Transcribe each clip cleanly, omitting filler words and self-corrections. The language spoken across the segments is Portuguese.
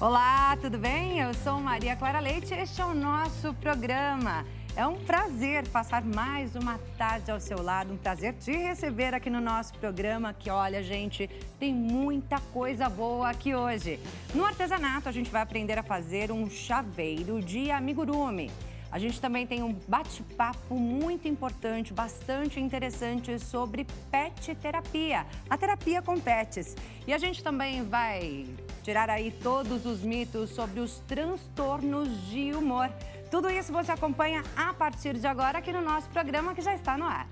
Olá, tudo bem? Eu sou Maria Clara Leite e este é o nosso programa. É um prazer passar mais uma tarde ao seu lado, um prazer te receber aqui no nosso programa, que olha, gente, tem muita coisa boa aqui hoje. No artesanato, a gente vai aprender a fazer um chaveiro de amigurumi. A gente também tem um bate-papo muito importante, bastante interessante sobre pet terapia, a terapia com pets. E a gente também vai tirar aí todos os mitos sobre os transtornos de humor. Tudo isso você acompanha a partir de agora aqui no nosso programa que já está no ar.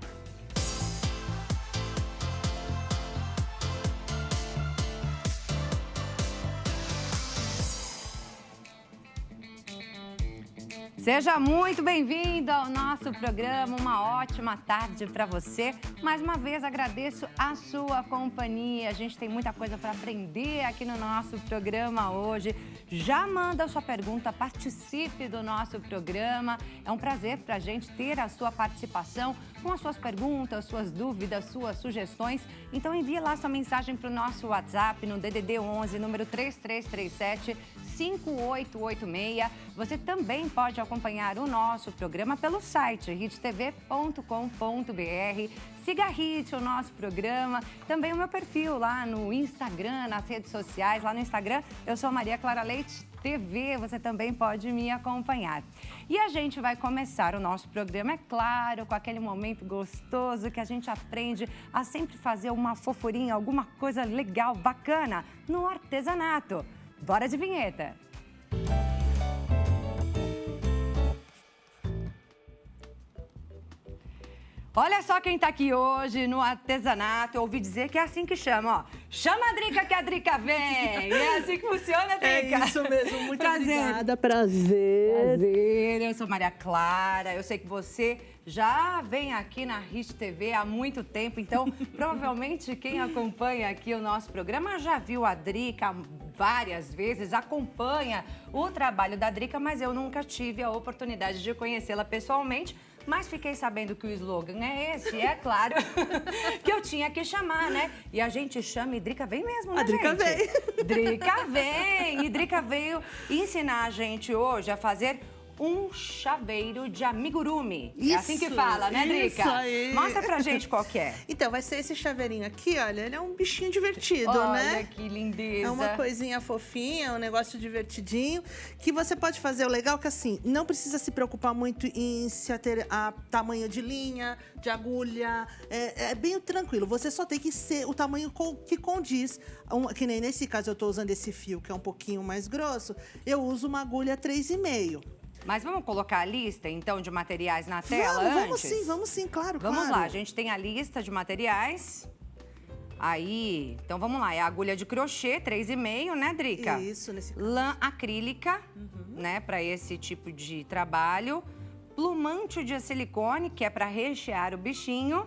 Seja muito bem-vindo ao nosso programa, uma ótima tarde para você. Mais uma vez agradeço a sua companhia, a gente tem muita coisa para aprender aqui no nosso programa hoje. Já manda a sua pergunta, participe do nosso programa. É um prazer para a gente ter a sua participação com as suas perguntas, suas dúvidas, suas sugestões. Então envie lá sua mensagem para o nosso WhatsApp no DDD 11, número 3337-5886. Você também pode acompanhar o nosso programa pelo site hittv.com.br. Siga a Hit, o nosso programa, também o meu perfil lá no Instagram, nas redes sociais. Lá no Instagram, eu sou Maria Clara Leite TV, você também pode me acompanhar. E a gente vai começar o nosso programa, é claro, com aquele momento gostoso que a gente aprende a sempre fazer uma fofurinha, alguma coisa legal, bacana no artesanato. Bora de vinheta! Olha só quem tá aqui hoje no artesanato. Eu ouvi dizer que é assim que chama, ó. Chama a Drica que a Drica vem. E é assim que funciona, Drica. É isso mesmo. Muito obrigada. Prazer. Eu sou Maria Clara. Eu sei que você já vem aqui na Hit TV há muito tempo. Então, provavelmente quem acompanha aqui o nosso programa já viu a Drica várias vezes, acompanha o trabalho da Drica, mas eu nunca tive a oportunidade de conhecê-la pessoalmente. Mas fiquei sabendo que o slogan é esse, é claro, que eu tinha que chamar, né? E a gente chama e Drica vem mesmo, né, gente? A Drica vem. Drica vem! E Drica veio ensinar a gente hoje a fazer um chaveiro de amigurumi. Isso, é assim que fala, né, Drica? Isso aí. Mostra pra gente qual que é. Então, vai ser esse chaveirinho aqui, olha, ele é um bichinho divertido, né? Olha que lindeza. É uma coisinha fofinha, um negócio divertidinho, que você pode fazer. O legal é que, assim, não precisa se preocupar muito em se ter a tamanho de linha, de agulha. É bem tranquilo. Você só tem que ser o tamanho que condiz. Que nem nesse caso eu tô usando esse fio, que é um pouquinho mais grosso. Eu uso uma agulha 3,5. Mas vamos colocar a lista, então, de materiais na tela antes? Vamos sim, claro, Vamos lá, a gente tem a lista de materiais. Aí, então vamos lá, é a agulha de crochê, 3,5, né, Drica? Isso, nesse caso. Lã acrílica, né, para esse tipo de trabalho. Plumante de silicone, que é para rechear o bichinho.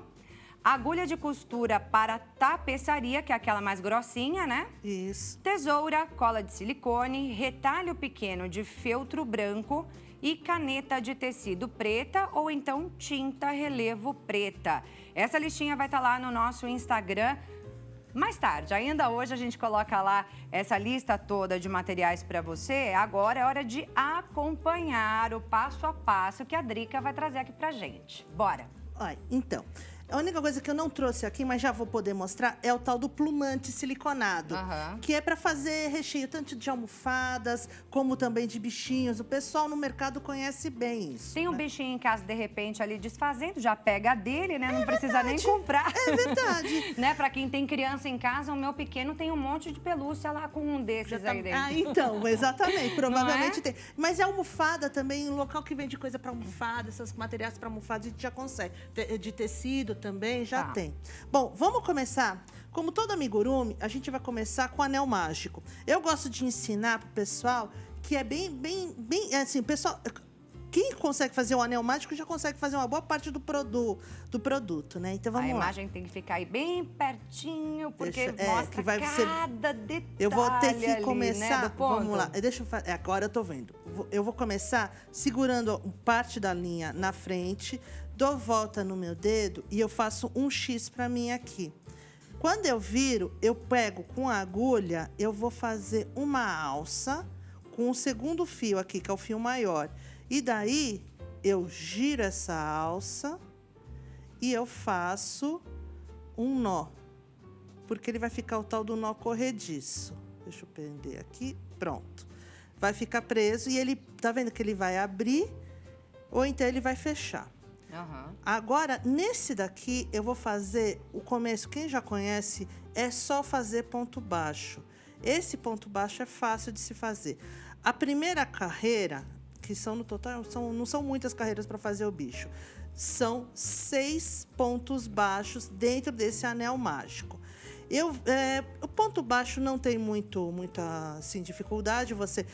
Agulha de costura para tapeçaria, que é aquela mais grossinha, né? Isso. Tesoura, cola de silicone, retalho pequeno de feltro branco e caneta de tecido preta ou então tinta relevo preta. Essa listinha vai estar lá no nosso Instagram mais tarde. Ainda hoje a gente coloca lá essa lista toda de materiais para você. Agora é hora de acompanhar o passo a passo que a Drica vai trazer aqui pra gente. Bora! Olha, então, a única coisa que eu não trouxe aqui, mas já vou poder mostrar, é o tal do plumante siliconado. Que é para fazer recheio tanto de almofadas, como também de bichinhos. O pessoal no mercado conhece bem isso. Tem um bichinho em casa, de repente, ali desfazendo, já pega a dele, né? Não precisa nem comprar. É verdade. Né? Para quem tem criança em casa, o meu pequeno tem um monte de pelúcia lá com um desses aí dentro. Ah, então, exatamente. Provavelmente tem. Mas é almofada também, um local que vende coisa para almofada, esses materiais para almofada, a gente já consegue. De tecido também, já tem. Bom, vamos começar. Como todo amigurumi, a gente vai começar com o anel mágico. Eu gosto de ensinar pro pessoal que é bem, assim, o pessoal... Quem consegue fazer o anel mágico já consegue fazer uma boa parte do produto, né? Então, vamos lá. A imagem tem que ficar aí bem pertinho, porque mostra que vai cada detalhe. Eu vou ter que ali, começar... né, do ponto. Vamos lá. Deixa eu fazer... Agora eu tô vendo. Eu vou começar segurando parte da linha na frente, dou volta no meu dedo e eu faço um X pra mim aqui. Quando eu viro, eu pego com a agulha, eu vou fazer uma alça com o segundo fio aqui, que é o fio maior. E daí, eu giro essa alça e eu faço um nó. Porque ele vai ficar o tal do nó corrediço. Deixa eu prender aqui, pronto. Vai ficar preso e ele, tá vendo que ele vai abrir ou então ele vai fechar. Uhum. Agora, nesse daqui, eu vou fazer o começo. Quem já conhece, é só fazer ponto baixo. Esse ponto baixo é fácil de se fazer. A primeira carreira, que são no total, não são muitas carreiras para fazer o bicho. São 6 pontos baixos dentro desse anel mágico. O ponto baixo não tem muita assim, dificuldade. Você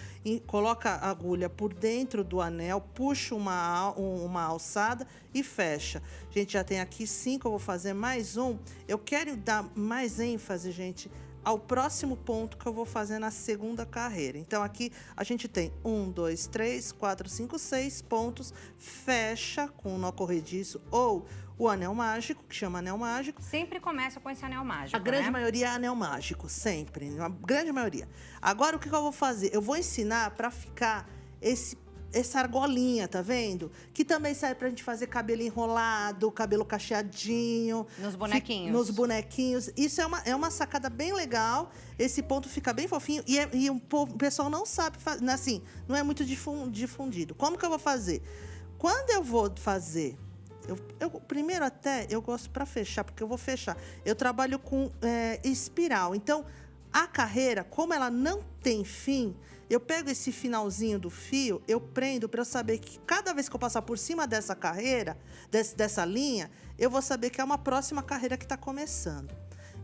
coloca a agulha por dentro do anel, puxa uma alçada e fecha. A gente já tem aqui 5, eu vou fazer mais um. Eu quero dar mais ênfase, gente, ao próximo ponto que eu vou fazer na segunda carreira. Então, aqui a gente tem 1, 2, 3, 4, 5, 6 pontos. Fecha com o nó corrediço ou o anel mágico, que chama anel mágico. Sempre começa com esse anel mágico, A grande maioria é anel mágico, sempre. A grande maioria. Agora, o que eu vou fazer? Eu vou ensinar para ficar essa argolinha, tá vendo? Que também serve pra gente fazer cabelo enrolado, cabelo cacheadinho. Nos bonequinhos. Nos bonequinhos. Isso é uma sacada bem legal. Esse ponto fica bem fofinho. E o pessoal não sabe, assim, não é muito difundido. Como que eu vou fazer? Quando eu vou fazer... primeiro até, eu gosto para fechar, porque eu vou fechar. Eu trabalho com espiral. Então, a carreira, como ela não tem fim, eu pego esse finalzinho do fio, eu prendo para eu saber que cada vez que eu passar por cima dessa carreira, dessa linha, eu vou saber que é uma próxima carreira que está começando.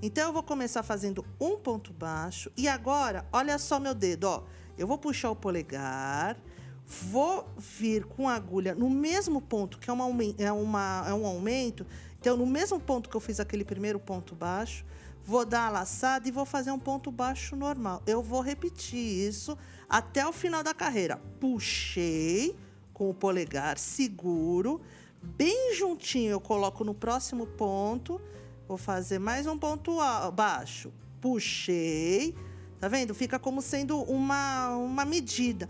Então, eu vou começar fazendo um ponto baixo. E agora, olha só meu dedo, ó. Eu vou puxar o polegar... Vou vir com a agulha no mesmo ponto, que é um aumento. Então, no mesmo ponto que eu fiz aquele primeiro ponto baixo, vou dar a laçada e vou fazer um ponto baixo normal. Eu vou repetir isso até o final da carreira. Puxei com o polegar, seguro. Bem juntinho eu coloco no próximo ponto. Vou fazer mais um ponto baixo. Puxei. Tá vendo? Fica como sendo uma medida.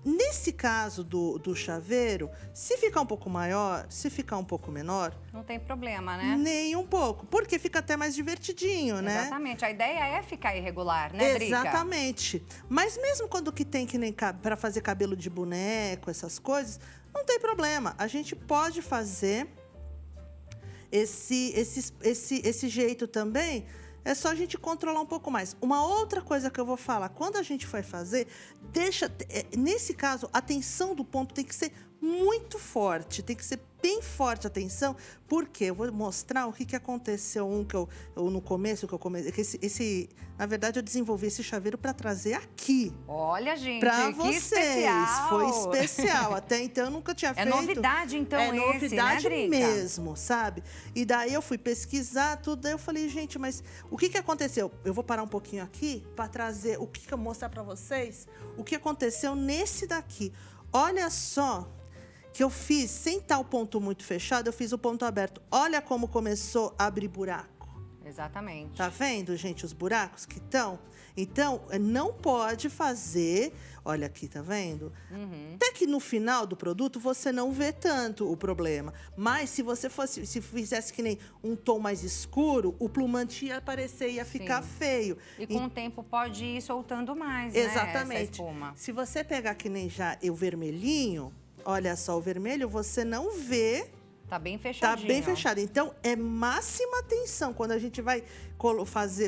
Nesse caso do chaveiro, se ficar um pouco maior, se ficar um pouco menor... Não tem problema, né? Nem um pouco, porque fica até mais divertidinho, né? Exatamente. A ideia é ficar irregular, né, Drica? Exatamente. Mas mesmo quando que tem que nem para fazer cabelo de boneco, essas coisas, não tem problema. A gente pode fazer esse jeito também. É só a gente controlar um pouco mais. Uma outra coisa que eu vou falar, quando a gente vai fazer, nesse caso, a tensão do ponto tem que ser muito forte, tem que ser bem forte a tensão, porque eu vou mostrar o que aconteceu no começo, na verdade, eu desenvolvi esse chaveiro para trazer aqui. Olha, gente, para vocês. Especial. Foi especial. Até então, eu nunca tinha feito. É novidade, então, É novidade né, mesmo, sabe? E daí eu fui pesquisar tudo, daí eu falei, gente, mas o que aconteceu? Eu vou parar um pouquinho aqui para trazer, mostrar para vocês o que aconteceu nesse daqui. Olha só que eu fiz, sem estar o ponto muito fechado, eu fiz o ponto aberto. Olha como começou a abrir buraco. Exatamente. Tá vendo, gente, os buracos que estão? Então, não pode fazer... Olha aqui, tá vendo? Uhum. Até que no final do produto, você não vê tanto o problema. Mas se você se fizesse que nem um tom mais escuro, o plumante ia aparecer, ia ficar feio. E com o tempo pode ir soltando mais, exatamente. né, essa espuma. Se você pegar que nem já o vermelhinho... Olha só, o vermelho você não vê. Tá bem fechadinho. Tá bem fechado. Então, é máxima tensão. Quando a gente vai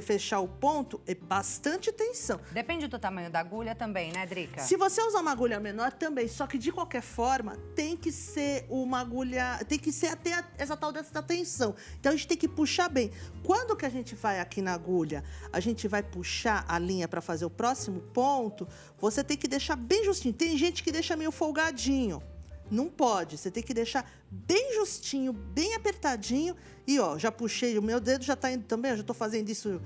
fechar o ponto, é bastante tensão. Depende do tamanho da agulha também, né, Drica? Se você usar uma agulha menor, também. Só que, de qualquer forma, tem que ser uma agulha... Tem que ser até essa tal dessa tensão. Então, a gente tem que puxar bem. Quando que a gente vai aqui na agulha, a gente vai puxar a linha para fazer o próximo ponto, você tem que deixar bem justinho. Tem gente que deixa meio folgadinho. Não pode, você tem que deixar bem justinho, bem apertadinho. E, ó, já puxei, o meu dedo já tá indo também, eu já tô fazendo isso,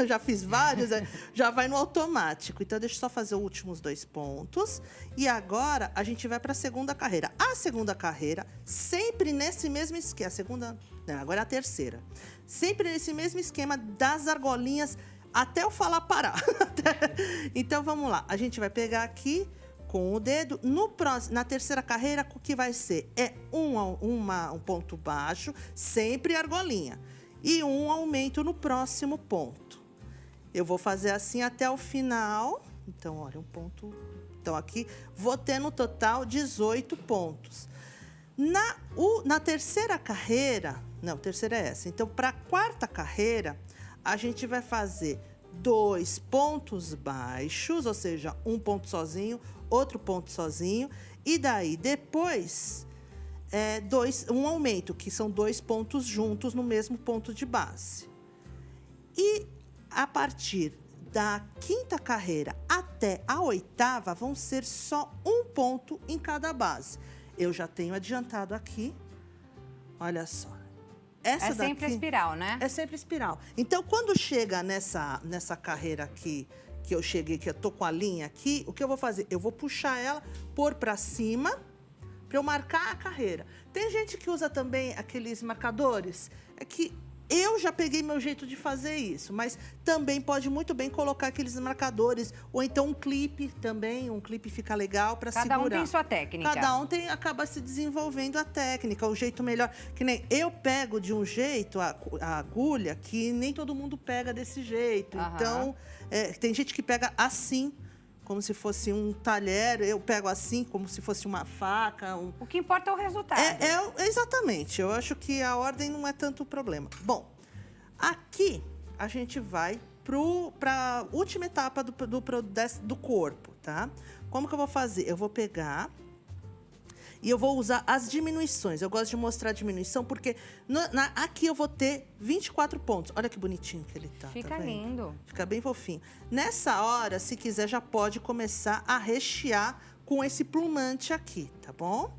já fiz vários, já vai no automático. Então, deixa eu só fazer os últimos 2 pontos. E agora, a gente vai para a segunda carreira. A segunda carreira, sempre nesse mesmo esquema. A segunda, não, agora é a terceira. Sempre nesse mesmo esquema das argolinhas, até eu falar parar. Então, vamos lá. A gente vai pegar aqui com o dedo. Na terceira carreira, o que vai ser? É um ponto baixo, sempre argolinha. E um aumento no próximo ponto. Eu vou fazer assim até o final. Então, olha, um ponto. Então, aqui, vou ter no total 18 pontos. Na terceira carreira... Não, terceira é essa. Então, para a quarta carreira, a gente vai fazer 2 pontos baixos, ou seja, um ponto sozinho, outro ponto sozinho. E daí, depois, um aumento, que são 2 pontos juntos no mesmo ponto de base. E a partir da quinta carreira até a oitava, vão ser só um ponto em cada base. Eu já tenho adiantado aqui. Olha só. Essa sempre daqui, espiral, né? É sempre espiral. Então, quando chega nessa carreira aqui, que eu cheguei, que eu tô com a linha aqui, o que eu vou fazer? Eu vou puxar ela, pôr para cima, para eu marcar a carreira. Tem gente que usa também aqueles marcadores, que eu já peguei meu jeito de fazer isso, mas também pode muito bem colocar aqueles marcadores, ou então um clipe também, um clipe fica legal para segurar. Cada um tem sua técnica. Cada um acaba se desenvolvendo a técnica, o jeito melhor. Que nem eu pego de um jeito a agulha que nem todo mundo pega desse jeito. Uhum. Então, tem gente que pega assim, como se fosse um talher, eu pego assim, como se fosse uma faca. O que importa é o resultado. Exatamente, eu acho que a ordem não é tanto o problema. Bom, aqui a gente vai para a última etapa do corpo, tá? Como que eu vou fazer? Eu vou pegar e eu vou usar as diminuições. Eu gosto de mostrar a diminuição porque aqui eu vou ter 24 pontos. Olha que bonitinho que ele tá. Fica lindo. Fica bem fofinho. Nessa hora, se quiser, já pode começar a rechear com esse plumante aqui, tá bom?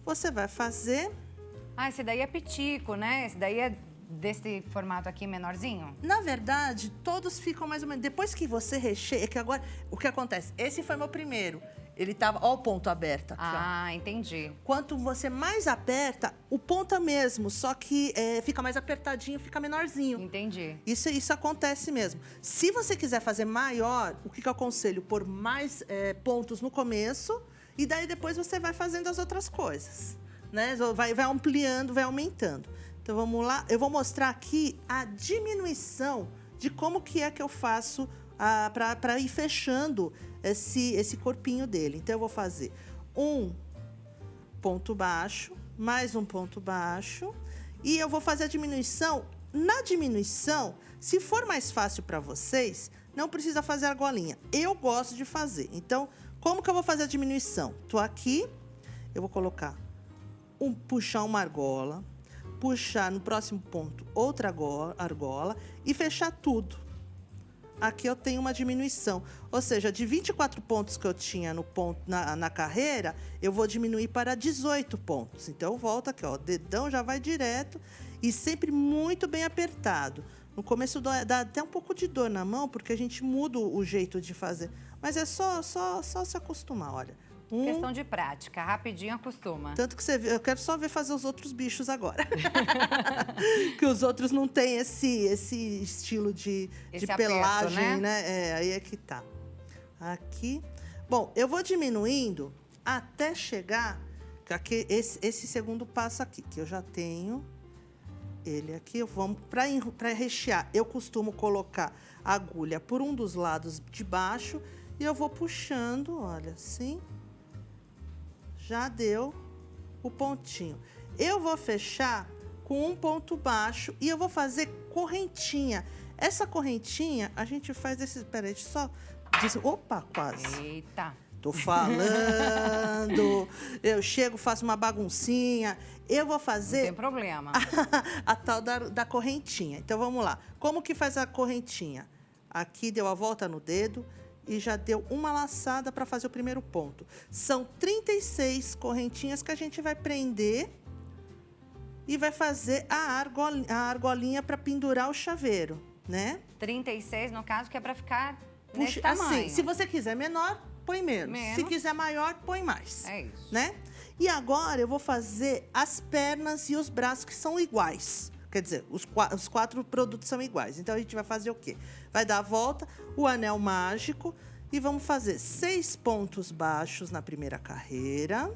Você vai fazer... esse daí é pitico, né? Esse daí é desse formato aqui menorzinho? Na verdade, todos ficam mais ou menos... Depois que você recheia... É que agora, o que acontece? Esse foi meu primeiro. Ele tava... Ó o ponto aberto aqui, ó. Entendi. Quanto você mais aperta, o ponto é mesmo, só que fica mais apertadinho, fica menorzinho. Entendi. Isso acontece mesmo. Se você quiser fazer maior, o que eu aconselho? Pôr mais pontos no começo e daí depois você vai fazendo as outras coisas, né? Vai ampliando, vai aumentando. Então, vamos lá. Eu vou mostrar aqui a diminuição de como que é que eu faço para ir fechando esse corpinho dele. Então, eu vou fazer um ponto baixo, mais um ponto baixo, e eu vou fazer a diminuição. Na diminuição, se for mais fácil para vocês, não precisa fazer argolinha. Eu gosto de fazer. Então, como que eu vou fazer a diminuição? Tô aqui, eu vou colocar puxar uma argola, puxar no próximo ponto outra argola e fechar tudo. Aqui eu tenho uma diminuição. Ou seja, de 24 pontos que eu tinha na carreira, eu vou diminuir para 18 pontos. Então, eu volto aqui, ó. O dedão já vai direto e sempre muito bem apertado. No começo dá até um pouco de dor na mão, porque a gente muda o jeito de fazer. Mas é só se acostumar, olha. Questão de prática, rapidinho acostuma. Tanto que você vê, eu quero só ver fazer os outros bichos agora. Que os outros não têm esse estilo de pelagem, aperto, né? Aí é que tá. Aqui. Bom, eu vou diminuindo até chegar aqui, esse segundo passo aqui, que eu já tenho ele aqui. Vamos para rechear. Eu costumo colocar a agulha por um dos lados de baixo e eu vou puxando, olha, assim. Já deu o pontinho. Eu vou fechar com um ponto baixo e eu vou fazer correntinha. Essa correntinha, a gente faz desse... Peraí, só... Opa, quase. Eita. Tô falando. Eu chego, faço uma baguncinha. Eu vou fazer... Não tem problema. A tal da correntinha. Então, vamos lá. Como que faz a correntinha? Aqui deu a volta no dedo e já deu uma laçada para fazer o primeiro ponto. São 36 correntinhas que a gente vai prender e vai fazer a argolinha para pendurar o chaveiro, né? 36, no caso, que é para ficar nesse tamanho. Assim, se você quiser menor, põe menos. Se quiser maior, põe mais. É isso. Né? E agora eu vou fazer as pernas e os braços que são iguais. Quer dizer, os 4 produtos são iguais. Então, a gente vai fazer o quê? Vai dar a volta, o anel mágico e vamos fazer 6 pontos baixos na primeira carreira,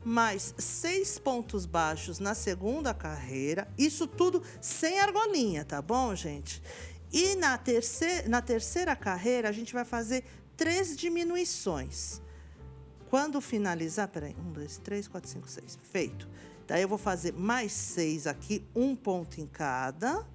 mais 6 pontos baixos na segunda carreira. Isso tudo sem argolinha, tá bom, gente? E na terceira carreira, a gente vai fazer 3 diminuições. Quando finalizar, peraí, 1, 2, 3, 4, 5, 6. Feito. Daí eu vou fazer mais 6 aqui, 1 ponto em cada.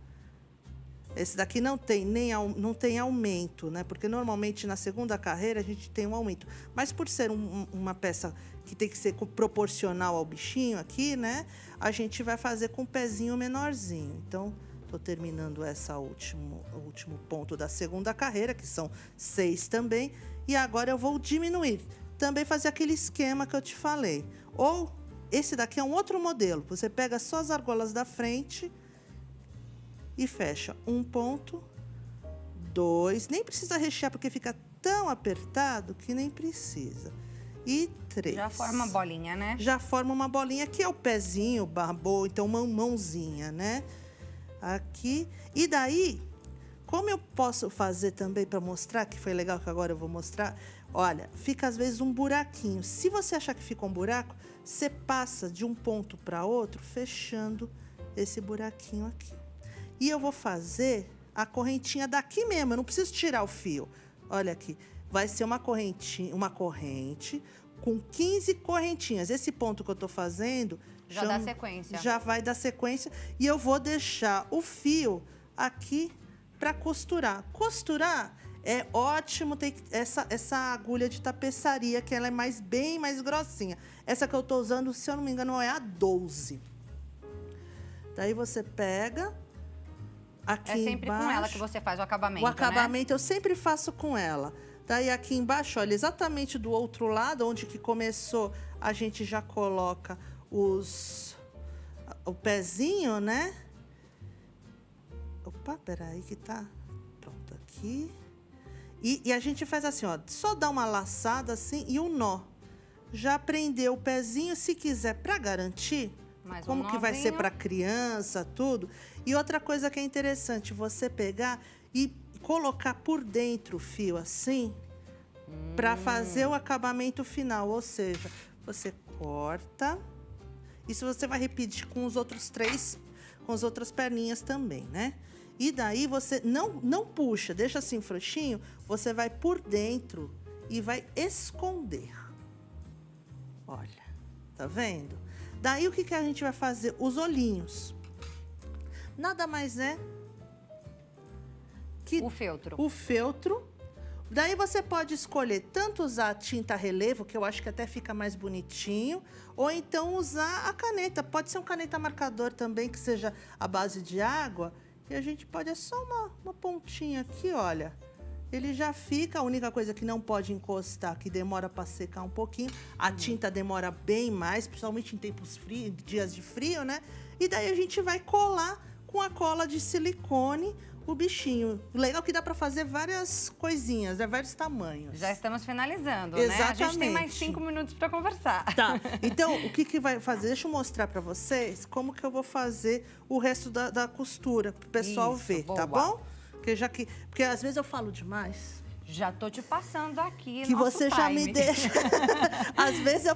Esse daqui não tem aumento, né? Porque normalmente na segunda carreira a gente tem um aumento. Mas por ser uma peça que tem que ser proporcional ao bichinho aqui, né? A gente vai fazer com o pezinho menorzinho. Então, tô terminando o último ponto da segunda carreira, que são 6 também. E agora eu vou diminuir. Também fazer aquele esquema que eu te falei. Ou, esse daqui é um outro modelo. Você pega só as argolas da frente e fecha 1 ponto, 2. Nem precisa rechear, porque fica tão apertado que nem precisa. E 3. Já forma uma bolinha, né? Já forma uma bolinha, que é o pezinho, barbô, então mãozinha, né? Aqui. E daí, como eu posso fazer também para mostrar, que foi legal que agora eu vou mostrar, olha, fica às vezes um buraquinho. Se você achar que fica um buraco, você passa de um ponto para outro, fechando esse buraquinho aqui. E eu vou fazer a correntinha daqui mesmo, eu não preciso tirar o fio. Olha aqui, vai ser uma corrente com 15 correntinhas. Esse ponto que eu tô fazendo... Já dá sequência. Já vai dar sequência. E eu vou deixar o fio aqui para costurar. Costurar é ótimo, tem essa agulha de tapeçaria, que ela é bem mais grossinha. Essa que eu tô usando, se eu não me engano, é a 12. Daí você pega... Aqui é sempre embaixo, com ela que você faz o acabamento, o acabamento, né? Eu sempre faço com ela. Daí aqui embaixo, olha, exatamente do outro lado, onde que começou, a gente já coloca o pezinho, né? Opa, peraí que tá pronto aqui. E a gente faz assim, ó, só dá uma laçada assim e um nó. Já prendeu o pezinho, se quiser, para garantir... Como que vai ser para criança, tudo. E outra coisa que é interessante, você pegar e colocar por dentro o fio assim, para fazer o acabamento final. Ou seja, você corta. Isso você vai repetir com os outros 3, com as outras perninhas também, né? E daí você não puxa, deixa assim frouxinho, você vai por dentro e vai esconder. Olha, tá vendo? Daí, o que a gente vai fazer? Os olhinhos. Nada mais é que... o feltro. O feltro. Daí, você pode escolher tanto usar a tinta relevo, que eu acho que até fica mais bonitinho, ou então usar a caneta. Pode ser um caneta marcador também, que seja a base de água. E a gente pode... É só uma pontinha aqui, olha. Ele já fica, a única coisa que não pode encostar, que demora para secar um pouquinho. A tinta demora bem mais, principalmente em tempos frios, dias de frio, né? E daí a gente vai colar com a cola de silicone o bichinho. O legal é que dá para fazer várias coisinhas, né? Vários tamanhos. Já estamos finalizando, Exatamente. né? A gente tem mais 5 minutos para conversar. Tá, então o que vai fazer? Deixa eu mostrar para vocês como que eu vou fazer o resto da costura, para o pessoal ver, boa. Tá bom? Porque às vezes eu falo demais. Já tô te passando aqui, que nosso você já time. me deixa. Às vezes,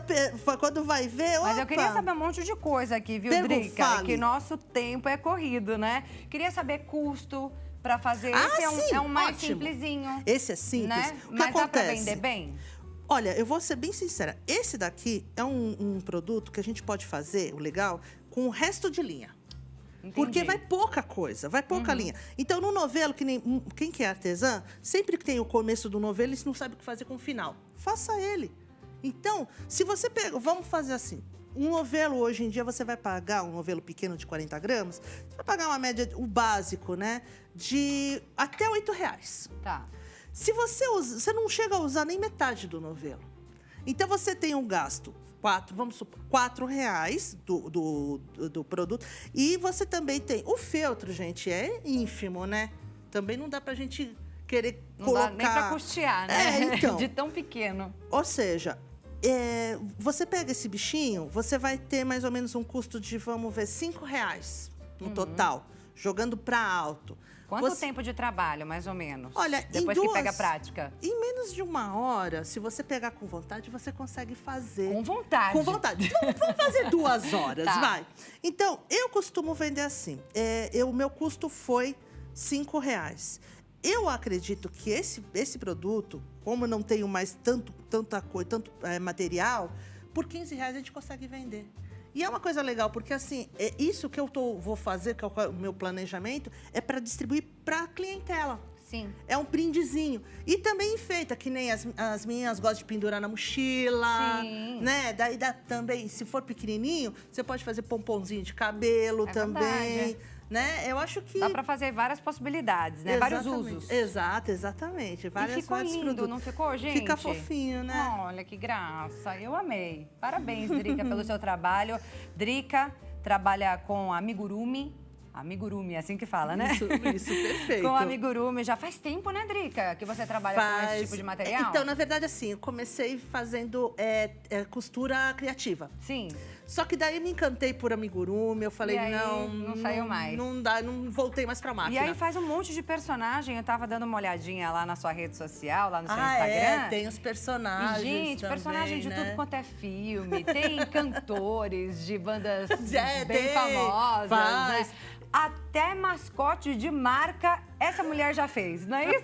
quando vai ver, Mas eu queria saber um monte de coisa aqui, viu, Drica? Fale. Que nosso tempo é corrido, né? Queria saber custo para fazer. Esse sim, é um mais ótimo. simplesinho. Esse é simples. Né? O que Mas acontece? dá para vender bem? Olha, eu vou ser bem sincera. Esse daqui é um produto que a gente pode fazer, o legal, com o resto de linha. Entendi. Porque vai pouca coisa, vai pouca linha. Então, no novelo, quem que é artesã, sempre que tem o começo do novelo, eles não sabem o que fazer com o final. Faça ele. Então, se você pega... Vamos fazer assim. Um novelo, hoje em dia, você vai pagar, um novelo pequeno de 40 gramas, você vai pagar uma média, o básico, né? De até R$8. Tá. Se você não chega a usar nem metade do novelo. Então, você tem um gasto, vamos supor, R$4 do produto. E você também tem o feltro, gente, é ínfimo, né? Também não dá pra gente querer colocar... Não dá nem pra custear, né? Então. De tão pequeno. Ou seja, você pega esse bichinho, você vai ter mais ou menos um custo de, vamos ver, R$5 no total, jogando pra alto. Quanto tempo de trabalho, mais ou menos? Olha, depois que pega a prática? Em menos de 1 hora, se você pegar com vontade, você consegue fazer. Com vontade? Com vontade. Vamos fazer 2 horas, tá. Vai. Então, eu costumo vender assim. O meu custo foi R$5. Eu acredito que esse produto, como eu não tenho mais tanto material, por R$15 a gente consegue vender. E é uma coisa legal, porque assim, isso que eu vou fazer, que é o meu planejamento, é para distribuir para a clientela. Sim. É um brindezinho. E também enfeita, que nem as meninas gostam de pendurar na mochila. Sim. Né? Daí também, se for pequenininho, você pode fazer pomponzinho de cabelo também. Verdade. Né? Eu acho que... Dá para fazer várias possibilidades, né? Exatamente. Vários usos. Exatamente. E ficou lindo, produtos. não ficou, gente? Fica fofinho, né? Olha, que graça. Eu amei. Parabéns, Drica, pelo seu trabalho. Drica trabalha com amigurumi. Amigurumi, é assim que fala, né? Isso, perfeito. Com amigurumi. Já faz tempo, né, Drica, que você trabalha com esse tipo de material? Então, na verdade, assim, eu comecei fazendo costura criativa. Sim. Só que daí me encantei por amigurumi, eu falei, E aí, não saiu mais. Não dá, não voltei mais pra máquina. E aí faz um monte de personagem. Eu tava dando uma olhadinha lá na sua rede social, lá no seu Instagram. Tem os personagens. E, gente, também, personagem de né? tudo quanto é filme. Tem cantores de bandas bem tem, famosas, faz. né? Até mascote de marca essa mulher já fez, não é isso?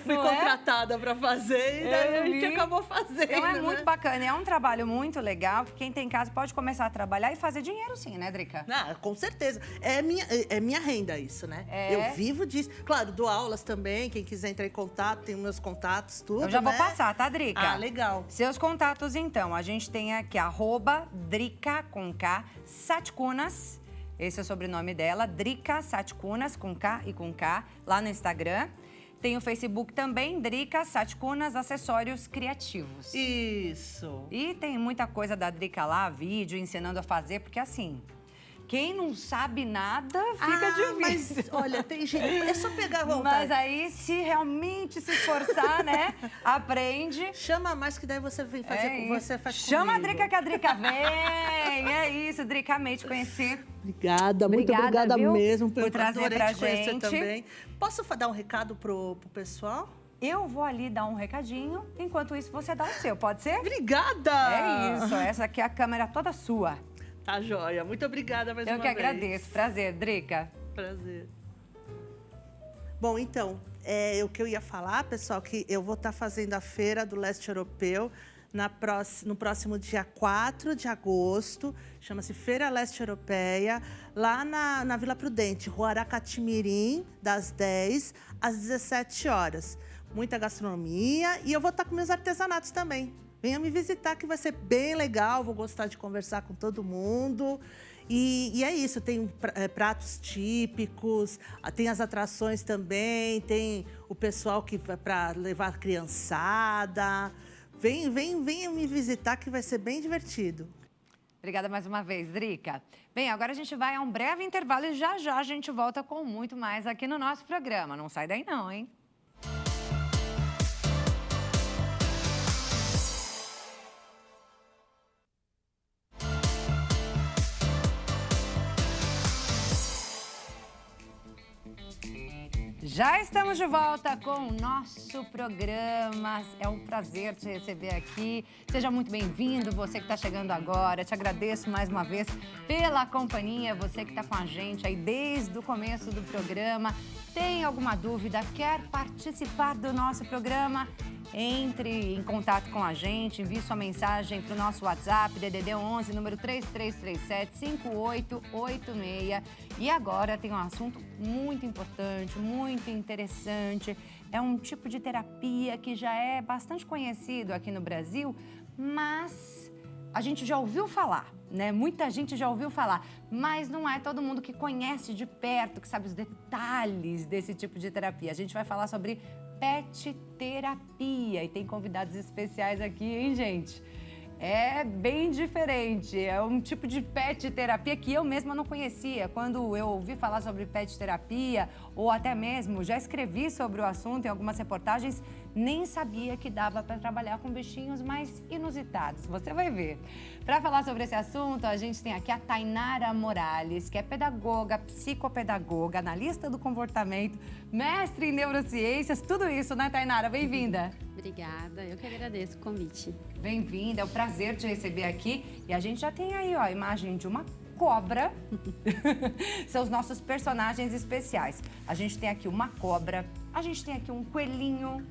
Fui não contratada para fazer e daí a gente acabou fazendo. Então é muito bacana, é um trabalho muito legal. Quem tem em casa pode começar a trabalhar e fazer dinheiro sim, né, Drica? Com certeza. É minha renda isso, né? Eu vivo disso. Claro, dou aulas também, quem quiser entrar em contato, tem meus contatos, tudo, Eu já vou passar, tá, Drica? Legal. Seus contatos, então, a gente tem aqui, @Drica, com K, Satkunas. Esse é o sobrenome dela, Drica Satkunas, com K e com K, lá no Instagram. Tem o Facebook também, Drica Satkunas Acessórios Criativos. Isso. E tem muita coisa da Drica lá, vídeo ensinando a fazer, porque assim, quem não sabe nada fica difícil. Mas olha, tem gente, é só pegar a vontade. Mas aí, se realmente se esforçar, né, aprende. Chama mais que daí você vem fazer, você faz Chama comigo. a Drica que a Drica vem. É isso, Drica, amei te conhecer. Obrigada, muito obrigada viu, mesmo por trazer pra conhecer gente. também. Posso dar um recado pro pessoal? Eu vou ali dar um recadinho, enquanto isso você dá o seu, pode ser? Obrigada! É isso, essa aqui é a câmera toda sua. Tá joia, muito obrigada mais uma vez. Eu que agradeço, prazer, Drica. Prazer. Bom, então, o que eu ia falar, pessoal, que eu vou estar fazendo a Feira do Leste Europeu no próximo dia 4 de agosto, chama-se Feira Leste Europeia, lá na Vila Prudente, Rua Aracatimirim, das 10 às 17 horas. Muita gastronomia e eu vou estar com meus artesanatos também. Venha me visitar que vai ser bem legal, vou gostar de conversar com todo mundo. E é isso, tem pratos típicos, tem as atrações também, tem o pessoal que vai para levar a criançada. Venha me visitar que vai ser bem divertido. Obrigada mais uma vez, Drica. Bem, agora a gente vai a um breve intervalo e já a gente volta com muito mais aqui no nosso programa. Não sai daí não, hein? Já estamos de volta com o nosso programa. É um prazer te receber aqui. Seja muito bem-vindo, você que está chegando agora. Te agradeço mais uma vez pela companhia, você que está com a gente aí desde o começo do programa. Tem alguma dúvida, quer participar do nosso programa? Entre em contato com a gente, envie sua mensagem para o nosso WhatsApp, DDD 11, número 3337-5886. E agora tem um assunto muito importante, muito interessante. É um tipo de terapia que já é bastante conhecido aqui no Brasil, mas a gente já ouviu falar, né? Muita gente já ouviu falar, mas não é todo mundo que conhece de perto, que sabe os detalhes desse tipo de terapia. A gente vai falar sobre pet terapia e tem convidados especiais aqui, hein, gente? É bem diferente, é um tipo de pet terapia que eu mesma não conhecia. Quando eu ouvi falar sobre pet terapia, ou até mesmo já escrevi sobre o assunto em algumas reportagens, nem sabia que dava para trabalhar com bichinhos mais inusitados. Você vai ver. Para falar sobre esse assunto, a gente tem aqui a Tainara Morales, que é pedagoga, psicopedagoga, analista do comportamento, mestre em neurociências, tudo isso, né, Tainara? Bem-vinda. Obrigada, eu que agradeço o convite. Bem-vinda, é um prazer te receber aqui. E a gente já tem aí, ó, a imagem de uma cobra. São os nossos personagens especiais. A gente tem aqui uma cobra, a gente tem aqui um coelhinho,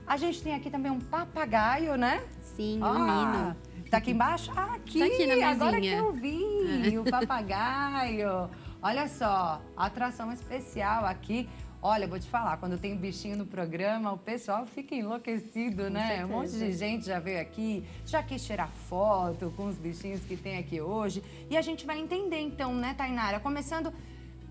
a gente tem aqui também um papagaio, né? Sim, um menino. Tá aqui embaixo? Ah, aqui, tá aqui na mesinha. Agora que eu vi, o papagaio. Olha só, atração especial aqui. Olha, vou te falar, quando tem bichinho no programa, o pessoal fica enlouquecido, né? Um monte de gente já veio aqui, já quis tirar foto com os bichinhos que tem aqui hoje. E a gente vai entender então, né, Tainara? Começando,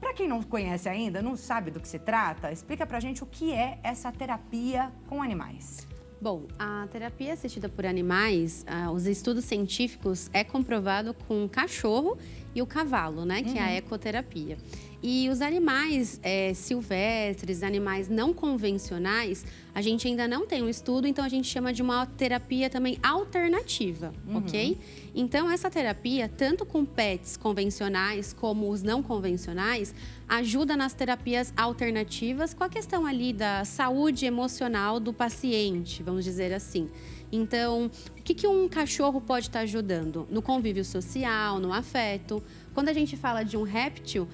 para quem não conhece ainda, não sabe do que se trata, explica pra gente o que é essa terapia com animais. Bom, a terapia assistida por animais, os estudos científicos é comprovado com o cachorro e o cavalo, né? Que é a ecoterapia. E os animais silvestres, animais não convencionais, a gente ainda não tem um estudo, então a gente chama de uma terapia também alternativa, ok? Então, essa terapia, tanto com pets convencionais como os não convencionais, ajuda nas terapias alternativas com a questão ali da saúde emocional do paciente, vamos dizer assim. Então, o que um cachorro pode estar ajudando? No convívio social, no afeto. Quando a gente fala de um réptil,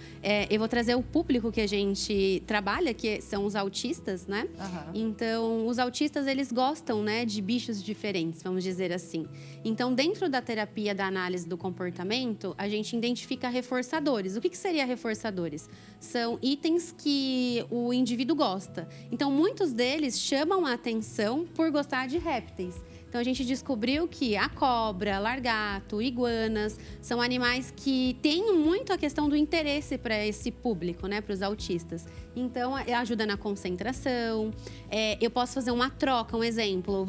eu vou trazer o público que a gente trabalha, que são os autistas, né? Então, os autistas, eles gostam, né, de bichos diferentes, vamos dizer assim. Então, dentro da terapia da análise do comportamento, a gente identifica reforçadores. O que seria reforçadores? São itens que o indivíduo gosta. Então, muitos deles chamam a atenção por gostar de répteis. Então, a gente descobriu que a cobra, largato, iguanas, são animais que têm muito a questão do interesse para esse público, né, para os autistas. Então, ajuda na concentração. Eu posso fazer uma troca, um exemplo.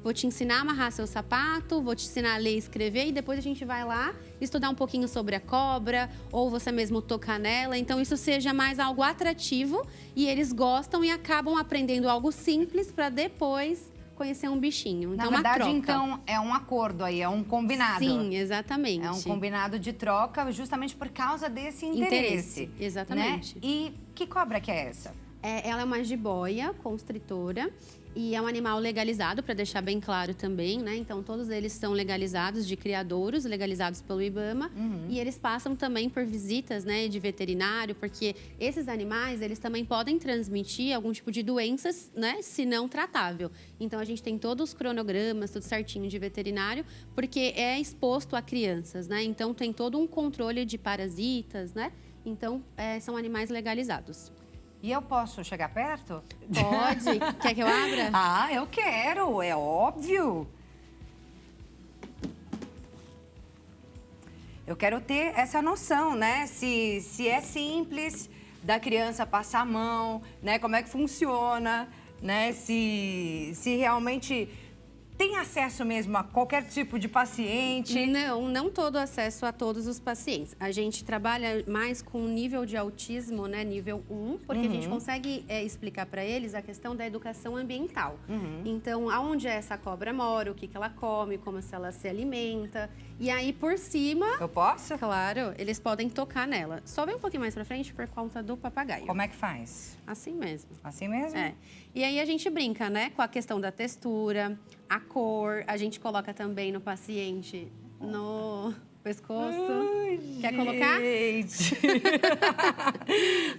Vou te ensinar a amarrar seu sapato, vou te ensinar a ler e escrever, e depois a gente vai lá estudar um pouquinho sobre a cobra, ou você mesmo tocar nela. Então, isso seja mais algo atrativo e eles gostam e acabam aprendendo algo simples para depois conhecer um bichinho. Então, na verdade, uma troca. então, é um acordo aí, é um combinado. Sim, exatamente. É um combinado de troca justamente por causa desse interesse. Exatamente. Né? E que cobra que é essa? Ela é uma jiboia constritora e é um animal legalizado, para deixar bem claro também, né? Então, todos eles são legalizados de criadouros, legalizados pelo IBAMA. E eles passam também por visitas, né, de veterinário, porque esses animais, eles também podem transmitir algum tipo de doenças, né, se não tratável. Então, a gente tem todos os cronogramas, tudo certinho de veterinário, porque é exposto a crianças, né? Então, tem todo um controle de parasitas, né? Então, são animais legalizados. E eu posso chegar perto? Pode. Quer que eu abra? Ah, eu quero, é óbvio. Eu quero ter essa noção, né? Se é simples da criança passar a mão, né? Como é que funciona, né? Se realmente tem acesso mesmo a qualquer tipo de paciente? Não todo acesso a todos os pacientes. A gente trabalha mais com nível de autismo, né, nível 1, porque a gente consegue explicar para eles a questão da educação ambiental. Então, aonde essa cobra mora, o que ela come, como ela se alimenta. E aí, por cima... Eu posso? Claro, eles podem tocar nela. Só vem um pouquinho mais pra frente por conta do papagaio. Como é que faz? Assim mesmo. Assim mesmo? É. E aí a gente brinca, né, com a questão da textura, a cor. A gente coloca também no paciente no pescoço. Ai, quer colocar?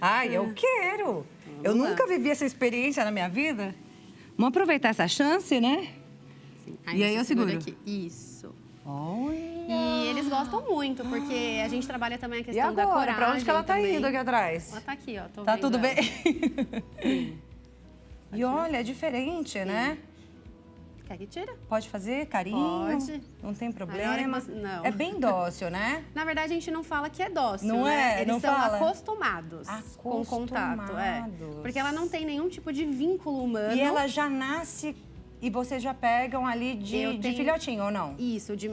Ai, eu quero. Eu nunca vivi essa experiência na minha vida. Vamos aproveitar essa chance, né? Sim. E aí eu seguro. Aqui. Isso. Olha. E eles gostam muito, porque a gente trabalha também a questão da coragem. Pra onde que ela tá também. indo aqui atrás? Ela tá aqui, ó. Tá tudo bem? Sim. E olha, é diferente, né? Quer que tira? Pode fazer carinho? Pode. Não tem Aí, problema? não. É bem dócil, né? Na verdade, a gente não fala que é dócil, Não né? é? Eles Não são fala? acostumados com o contato. Porque ela não tem nenhum tipo de vínculo humano. E ela já nasce e vocês já pegam ali de filhotinho, ou não? Isso, de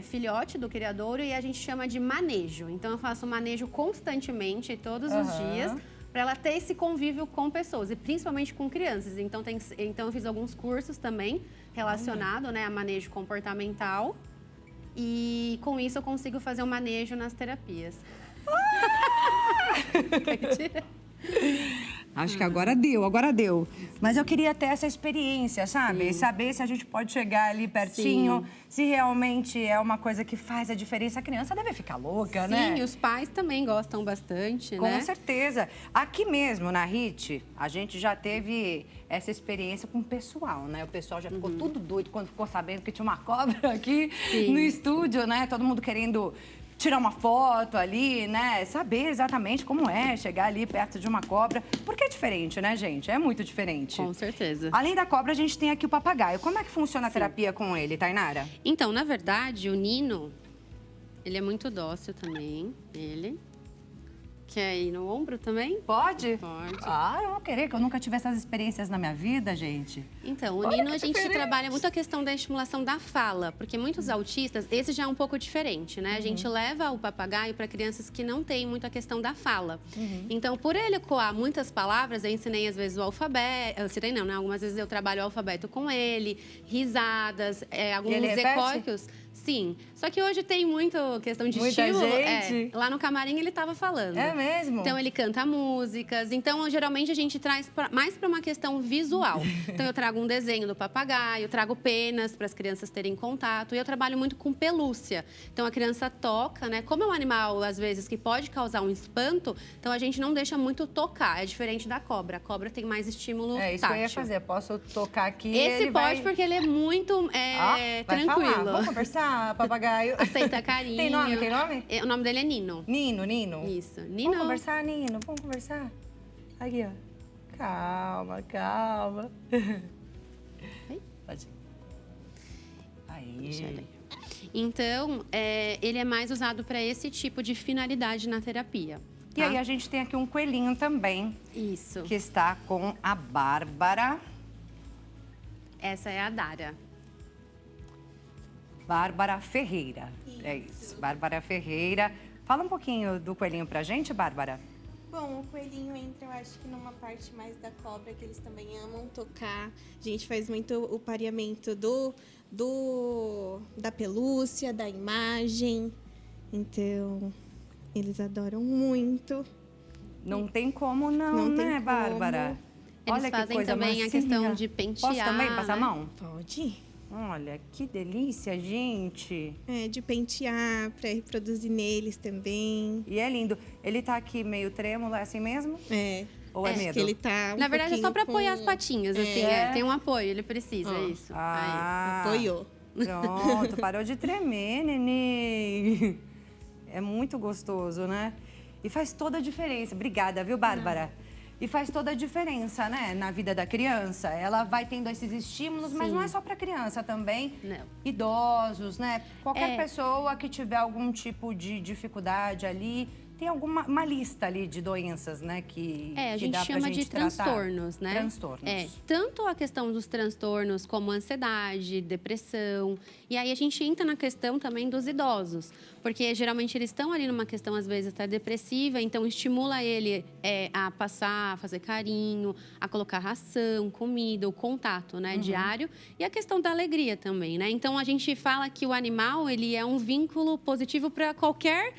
filhote do criadouro, e a gente chama de manejo. Então, eu faço manejo constantemente, todos os dias, para ela ter esse convívio com pessoas, e principalmente com crianças. Então, eu fiz alguns cursos também relacionados, né, a manejo comportamental. E com isso eu consigo fazer um manejo nas terapias. Acho que agora deu, agora deu. Mas eu queria ter essa experiência, sabe? Sim. Saber se a gente pode chegar ali pertinho, se realmente é uma coisa que faz a diferença. A criança deve ficar louca, né? Sim, os pais também gostam bastante, né? Com certeza. Aqui mesmo, na HIT, a gente já teve essa experiência com o pessoal, né? O pessoal já ficou tudo doido quando ficou sabendo que tinha uma cobra aqui no estúdio, né? Todo mundo querendo tirar uma foto ali, né? Saber exatamente como é chegar ali perto de uma cobra. Porque é diferente, né, gente? É muito diferente. Com certeza. Além da cobra, a gente tem aqui o papagaio. Como é que funciona a terapia com ele, Tainara? Então, na verdade, o Nino, ele é muito dócil também, ele. Quer ir no ombro também? Pode? Pode. Ah, eu vou querer, que eu nunca tive essas experiências na minha vida, gente. Então, o Olha Nino que a gente diferente. trabalha muito a questão da estimulação da fala, porque muitos autistas, esse já é um pouco diferente, né? A gente leva o papagaio para crianças que não têm muito a questão da fala. Então, por ele ecoar muitas palavras, eu ensinei às vezes o alfabeto, eu ensinei não, né? Algumas vezes eu trabalho o alfabeto com ele, risadas, alguns ele repete? ecóicos. Sim, só que hoje tem muito questão de Muita estímulo. gente. Lá no camarim ele estava falando. É mesmo? Então ele canta músicas. Então geralmente a gente traz mais para uma questão visual. Então eu trago um desenho do papagaio, trago penas para as crianças terem contato. E eu trabalho muito com pelúcia. Então a criança toca, né? Como é um animal às vezes que pode causar um espanto, então a gente não deixa muito tocar. É diferente da cobra. A cobra tem mais estímulo tátil. É isso que eu ia fazer. Posso tocar aqui? Esse ele pode vai... porque ele é muito vai tranquilo. falar. Vamos conversar, papagaio? Aceita carinho. Tem nome? Tem nome? O nome dele é Nino. Nino. Isso. Nino. Vamos conversar, Nino? Vamos conversar? Aqui, ó. Calma, calma. Pode ir. Aí. Então, ele é mais usado para esse tipo de finalidade na terapia. E aí a gente tem aqui um coelhinho também. Isso. Que está com a Bárbara. Essa é a Dara. Bárbara Ferreira. Isso. É isso, Bárbara Ferreira. Fala um pouquinho do coelhinho pra gente, Bárbara. Bom, o coelhinho entra, eu acho que numa parte mais da cobra, que eles também amam tocar. A gente faz muito o pareamento da pelúcia, da imagem. Então, eles adoram muito. Não tem como não, Não tem né, como. Bárbara? Eles Olha que fazem coisa também a massinha. questão de pentear. Posso também passar a né? mão? Pode. Olha, que delícia, gente. De pentear, para reproduzir neles também. E é lindo. Ele tá aqui meio trêmulo, é assim mesmo? Ou é medo? Que ele tá Na verdade, é só para apoiar as patinhas. patinhas, assim. Tem um apoio, ele precisa, é isso. Ah, Apoiou. Pronto, parou de tremer, neném. É muito gostoso, né? E faz toda a diferença. Obrigada, viu, Bárbara? E faz toda a diferença, né, na vida da criança. Ela vai tendo esses estímulos, mas não é só para criança também. Não. Idosos, né? Qualquer pessoa que tiver algum tipo de dificuldade ali, tem uma lista ali de doenças, né, que a gente dá pra chama gente de tratar. transtornos, né? Transtornos. Tanto a questão dos transtornos como ansiedade, depressão. E aí a gente entra na questão também dos idosos. Porque geralmente eles estão ali numa questão, às vezes, até depressiva, então estimula ele a passar, a fazer carinho, a colocar ração, comida, o contato, né, diário. E a questão da alegria também, né? Então a gente fala que o animal, ele é um vínculo positivo para qualquer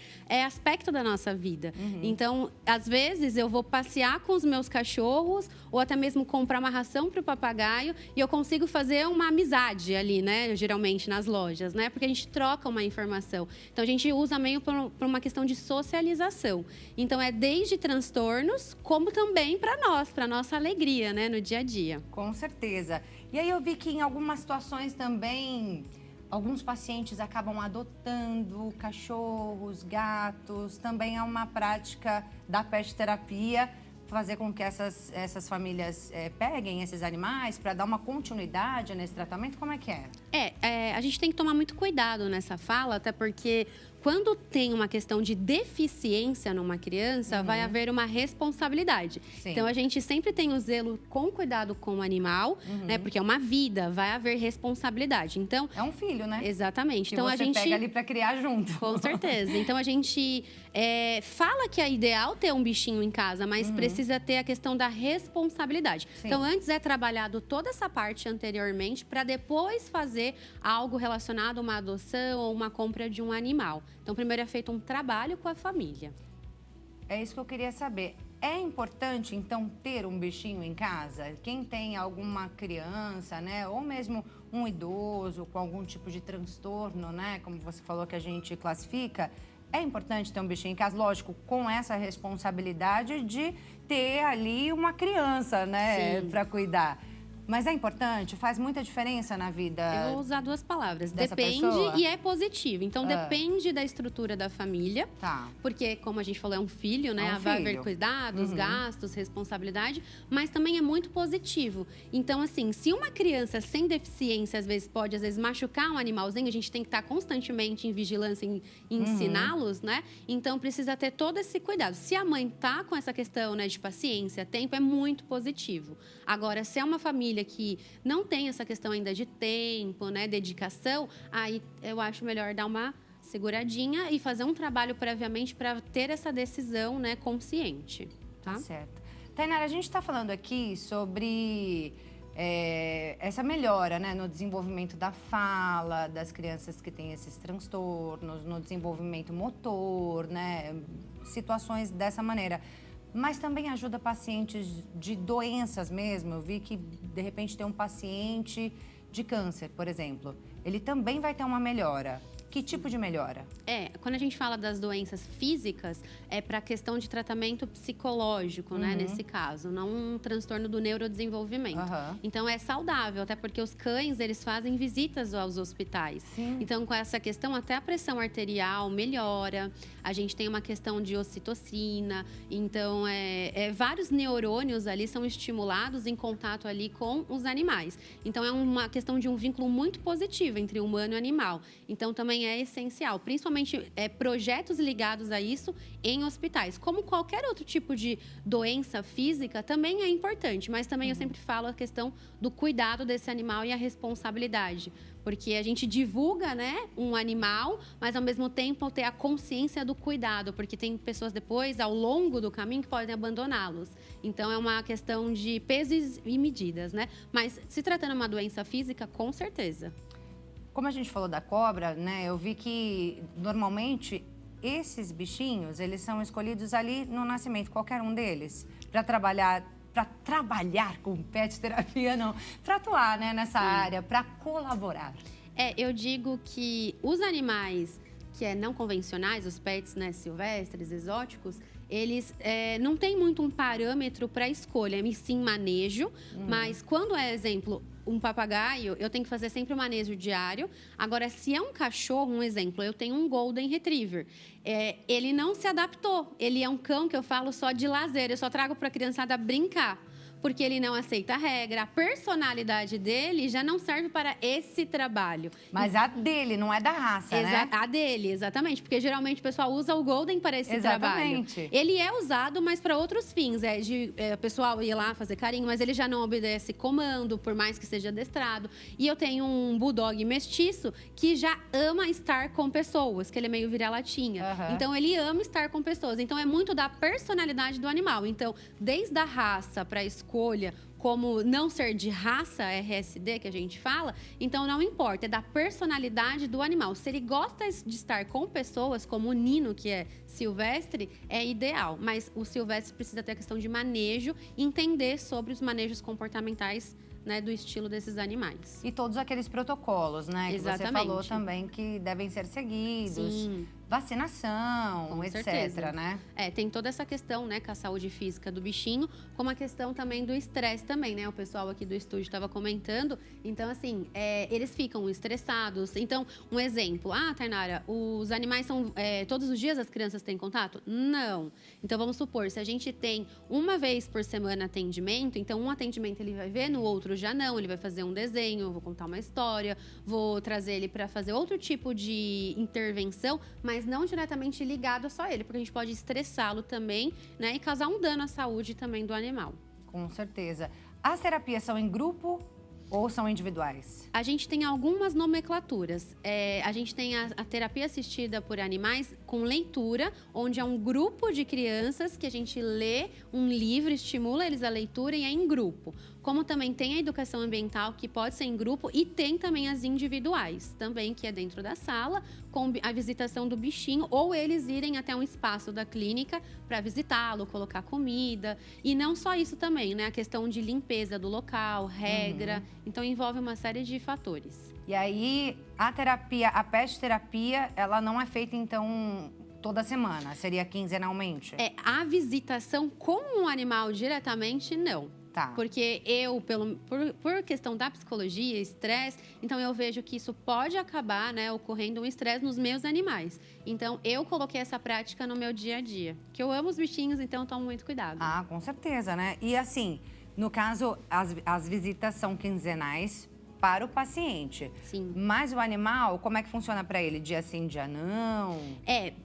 aspecto da nossa vida. Então, às vezes, eu vou passear com os meus cachorros ou até mesmo comprar uma ração para o papagaio e eu consigo fazer uma amizade ali, né? Geralmente nas lojas, né? Porque a gente troca uma informação. Então, a gente usa meio por uma questão de socialização. Então, é desde transtornos, como também para nós, para nossa alegria, né? No dia a dia. Com certeza. E aí eu vi que em algumas situações também, alguns pacientes acabam adotando cachorros, gatos. Também é uma prática da pet terapia. fazer com que essas famílias peguem esses animais para dar uma continuidade nesse tratamento? Como é que é? A gente tem que tomar muito cuidado nessa fala, até porque quando tem uma questão de deficiência numa criança, vai haver uma responsabilidade. Sim. Então, a gente sempre tem o zelo com cuidado com o animal, né? Porque é uma vida, vai haver responsabilidade. Então, É um filho, né? exatamente. Que Então, você a gente pega ali para criar junto. Com certeza. Então, a gente fala que é ideal ter um bichinho em casa, mas precisa ter a questão da responsabilidade. Sim. Então, antes é trabalhado toda essa parte anteriormente para depois fazer algo relacionado a uma adoção ou uma compra de um animal. Então, primeiro é feito um trabalho com a família. É isso que eu queria saber. É importante, então, ter um bichinho em casa? Quem tem alguma criança, né? Ou mesmo um idoso com algum tipo de transtorno, né? Como você falou que a gente classifica. É importante ter um bichinho em casa, lógico, com essa responsabilidade de ter ali uma criança, né? Para cuidar. Mas é importante? Faz muita diferença na vida? Eu vou usar duas palavras. Dessa Depende pessoa? e é positivo. Então, depende da estrutura da família. Tá. Porque, como a gente falou, é um filho, né? É um Vai filho. haver cuidados, gastos, responsabilidade. Mas também é muito positivo. Então, assim, se uma criança sem deficiência, às vezes machucar um animalzinho, a gente tem que estar constantemente em vigilância, em ensiná-los, né? Então, precisa ter todo esse cuidado. Se a mãe tá com essa questão, né, de paciência, tempo, é muito positivo. Agora, se é uma família que não tem essa questão ainda de tempo, né, dedicação, aí eu acho melhor dar uma seguradinha e fazer um trabalho previamente para ter essa decisão, né, consciente, tá? Certo. Tainara, a gente está falando aqui sobre essa melhora, né, no desenvolvimento da fala, das crianças que têm esses transtornos, no desenvolvimento motor, né, situações dessa maneira. Mas também ajuda pacientes de doenças mesmo. Eu vi que, de repente, tem um paciente de câncer, por exemplo. Ele também vai ter uma melhora. Que tipo de melhora? Quando a gente fala das doenças físicas, é para a questão de tratamento psicológico, né, nesse caso, não um transtorno do neurodesenvolvimento. Então, é saudável, até porque os cães, eles fazem visitas aos hospitais. Sim. Então, com essa questão, até a pressão arterial melhora, a gente tem uma questão de ocitocina, então, vários neurônios ali são estimulados em contato ali com os animais. Então, é uma questão de um vínculo muito positivo entre humano e animal. Então, também é essencial, principalmente projetos ligados a isso em hospitais. Como qualquer outro tipo de doença física, também é importante, mas também eu sempre falo a questão do cuidado desse animal e a responsabilidade. Porque a gente divulga, né, um animal, mas ao mesmo tempo ter a consciência do cuidado, porque tem pessoas depois, ao longo do caminho, que podem abandoná-los. Então, é uma questão de pesos e medidas, né? Mas se tratando de uma doença física, com certeza. Como a gente falou da cobra, né, eu vi que normalmente esses bichinhos, eles são escolhidos ali no nascimento, qualquer um deles, para trabalhar com pet terapia, não, para atuar, né, nessa área, para colaborar. Eu digo que os animais que não convencionais, os pets, né, silvestres, exóticos, eles não têm muito um parâmetro para escolha, e sim manejo. Mas quando exemplo, um papagaio, eu tenho que fazer sempre o manejo diário. Agora, se é um cachorro, um exemplo, eu tenho um Golden Retriever. Ele não se adaptou. Ele é um cão que eu falo só de lazer. Eu só trago para a criançada brincar. Porque ele não aceita a regra, a personalidade dele já não serve para esse trabalho. Mas a dele, não é da raça, né? A dele, exatamente. Porque geralmente o pessoal usa o Golden para esse trabalho. Ele é usado, mas para outros fins. O pessoal ir lá fazer carinho, mas ele já não obedece comando, por mais que seja adestrado. E eu tenho um Bulldog mestiço que já ama estar com pessoas, que ele é meio vira-latinha. Então, ele ama estar com pessoas. Então, é muito da personalidade do animal. Então, desde a raça para a escolha, como não ser de raça, RSD, que a gente fala, então não importa, é da personalidade do animal. Se ele gosta de estar com pessoas, como o Nino, que é silvestre, é ideal. Mas o silvestre precisa ter a questão de manejo, entender sobre os manejos comportamentais, né, do estilo desses animais. E todos aqueles protocolos, né? Exatamente. Que você falou também que devem ser seguidos. Sim. vacinação, Com etc, certeza. né? Tem toda essa questão, né, com a saúde física do bichinho, como a questão também do estresse também, né? O pessoal aqui do estúdio estava comentando. Então, assim, eles ficam estressados. Então, um exemplo. Tainara, os animais são... todos os dias as crianças têm contato? Não. Então, vamos supor, se a gente tem uma vez por semana atendimento, então um atendimento ele vai ver, no outro já não. Ele vai fazer um desenho, eu vou contar uma história, vou trazer ele para fazer outro tipo de intervenção, mas não diretamente ligado a só ele, porque a gente pode estressá-lo também, né, e causar um dano à saúde também do animal. Com certeza. As terapias são em grupo ou são individuais? A gente tem algumas nomenclaturas. A gente tem a terapia assistida por animais com leitura, onde é um grupo de crianças que a gente lê um livro, estimula eles a leitura e é em grupo. Como também tem a educação ambiental, que pode ser em grupo, e tem também as individuais, também, que é dentro da sala, com a visitação do bichinho, ou eles irem até um espaço da clínica para visitá-lo, colocar comida. E não só isso também, né? A questão de limpeza do local, regra. Então, envolve uma série de fatores. E aí, a terapia, a pet terapia, ela não é feita, então, toda semana? Seria quinzenalmente? A visitação com o animal diretamente, não. Tá. Porque por questão da psicologia, estresse, então eu vejo que isso pode acabar, né, ocorrendo um estresse nos meus animais. Então, eu coloquei essa prática no meu dia a dia. Que eu amo os bichinhos, então eu tomo muito cuidado. Com certeza, né? E assim, no caso, as visitas são quinzenais para o paciente. Sim. Mas o animal, como é que funciona para ele? Dia sim, dia não?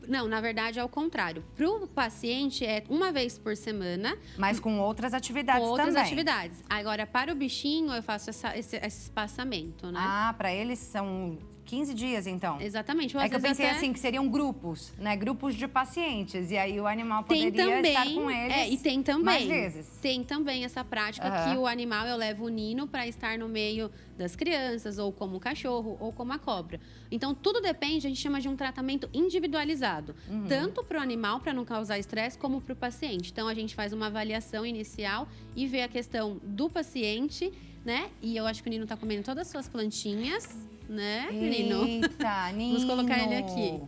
Não, na verdade é o contrário. Para o paciente é uma vez por semana. Mas com outras atividades com outras também. atividades. Agora, para o bichinho, eu faço esse espaçamento, né? Para eles são 15 dias, então? Exatamente. É que eu pensei assim, que seriam grupos, né? Grupos de pacientes. E aí o animal tem poderia também, estar com eles e tem também, mais vezes. Tem também essa prática que o animal, eu levo o nino para estar no meio das crianças, ou como o cachorro, ou como a cobra. Então, tudo depende, a gente chama de um tratamento individualizado. Tanto para o animal, para não causar estresse, como para o paciente. Então, a gente faz uma avaliação inicial e vê a questão do paciente, né? E eu acho que o Nino está comendo todas as suas plantinhas, né, Nino? Eita, Nino. Vamos colocar ele aqui.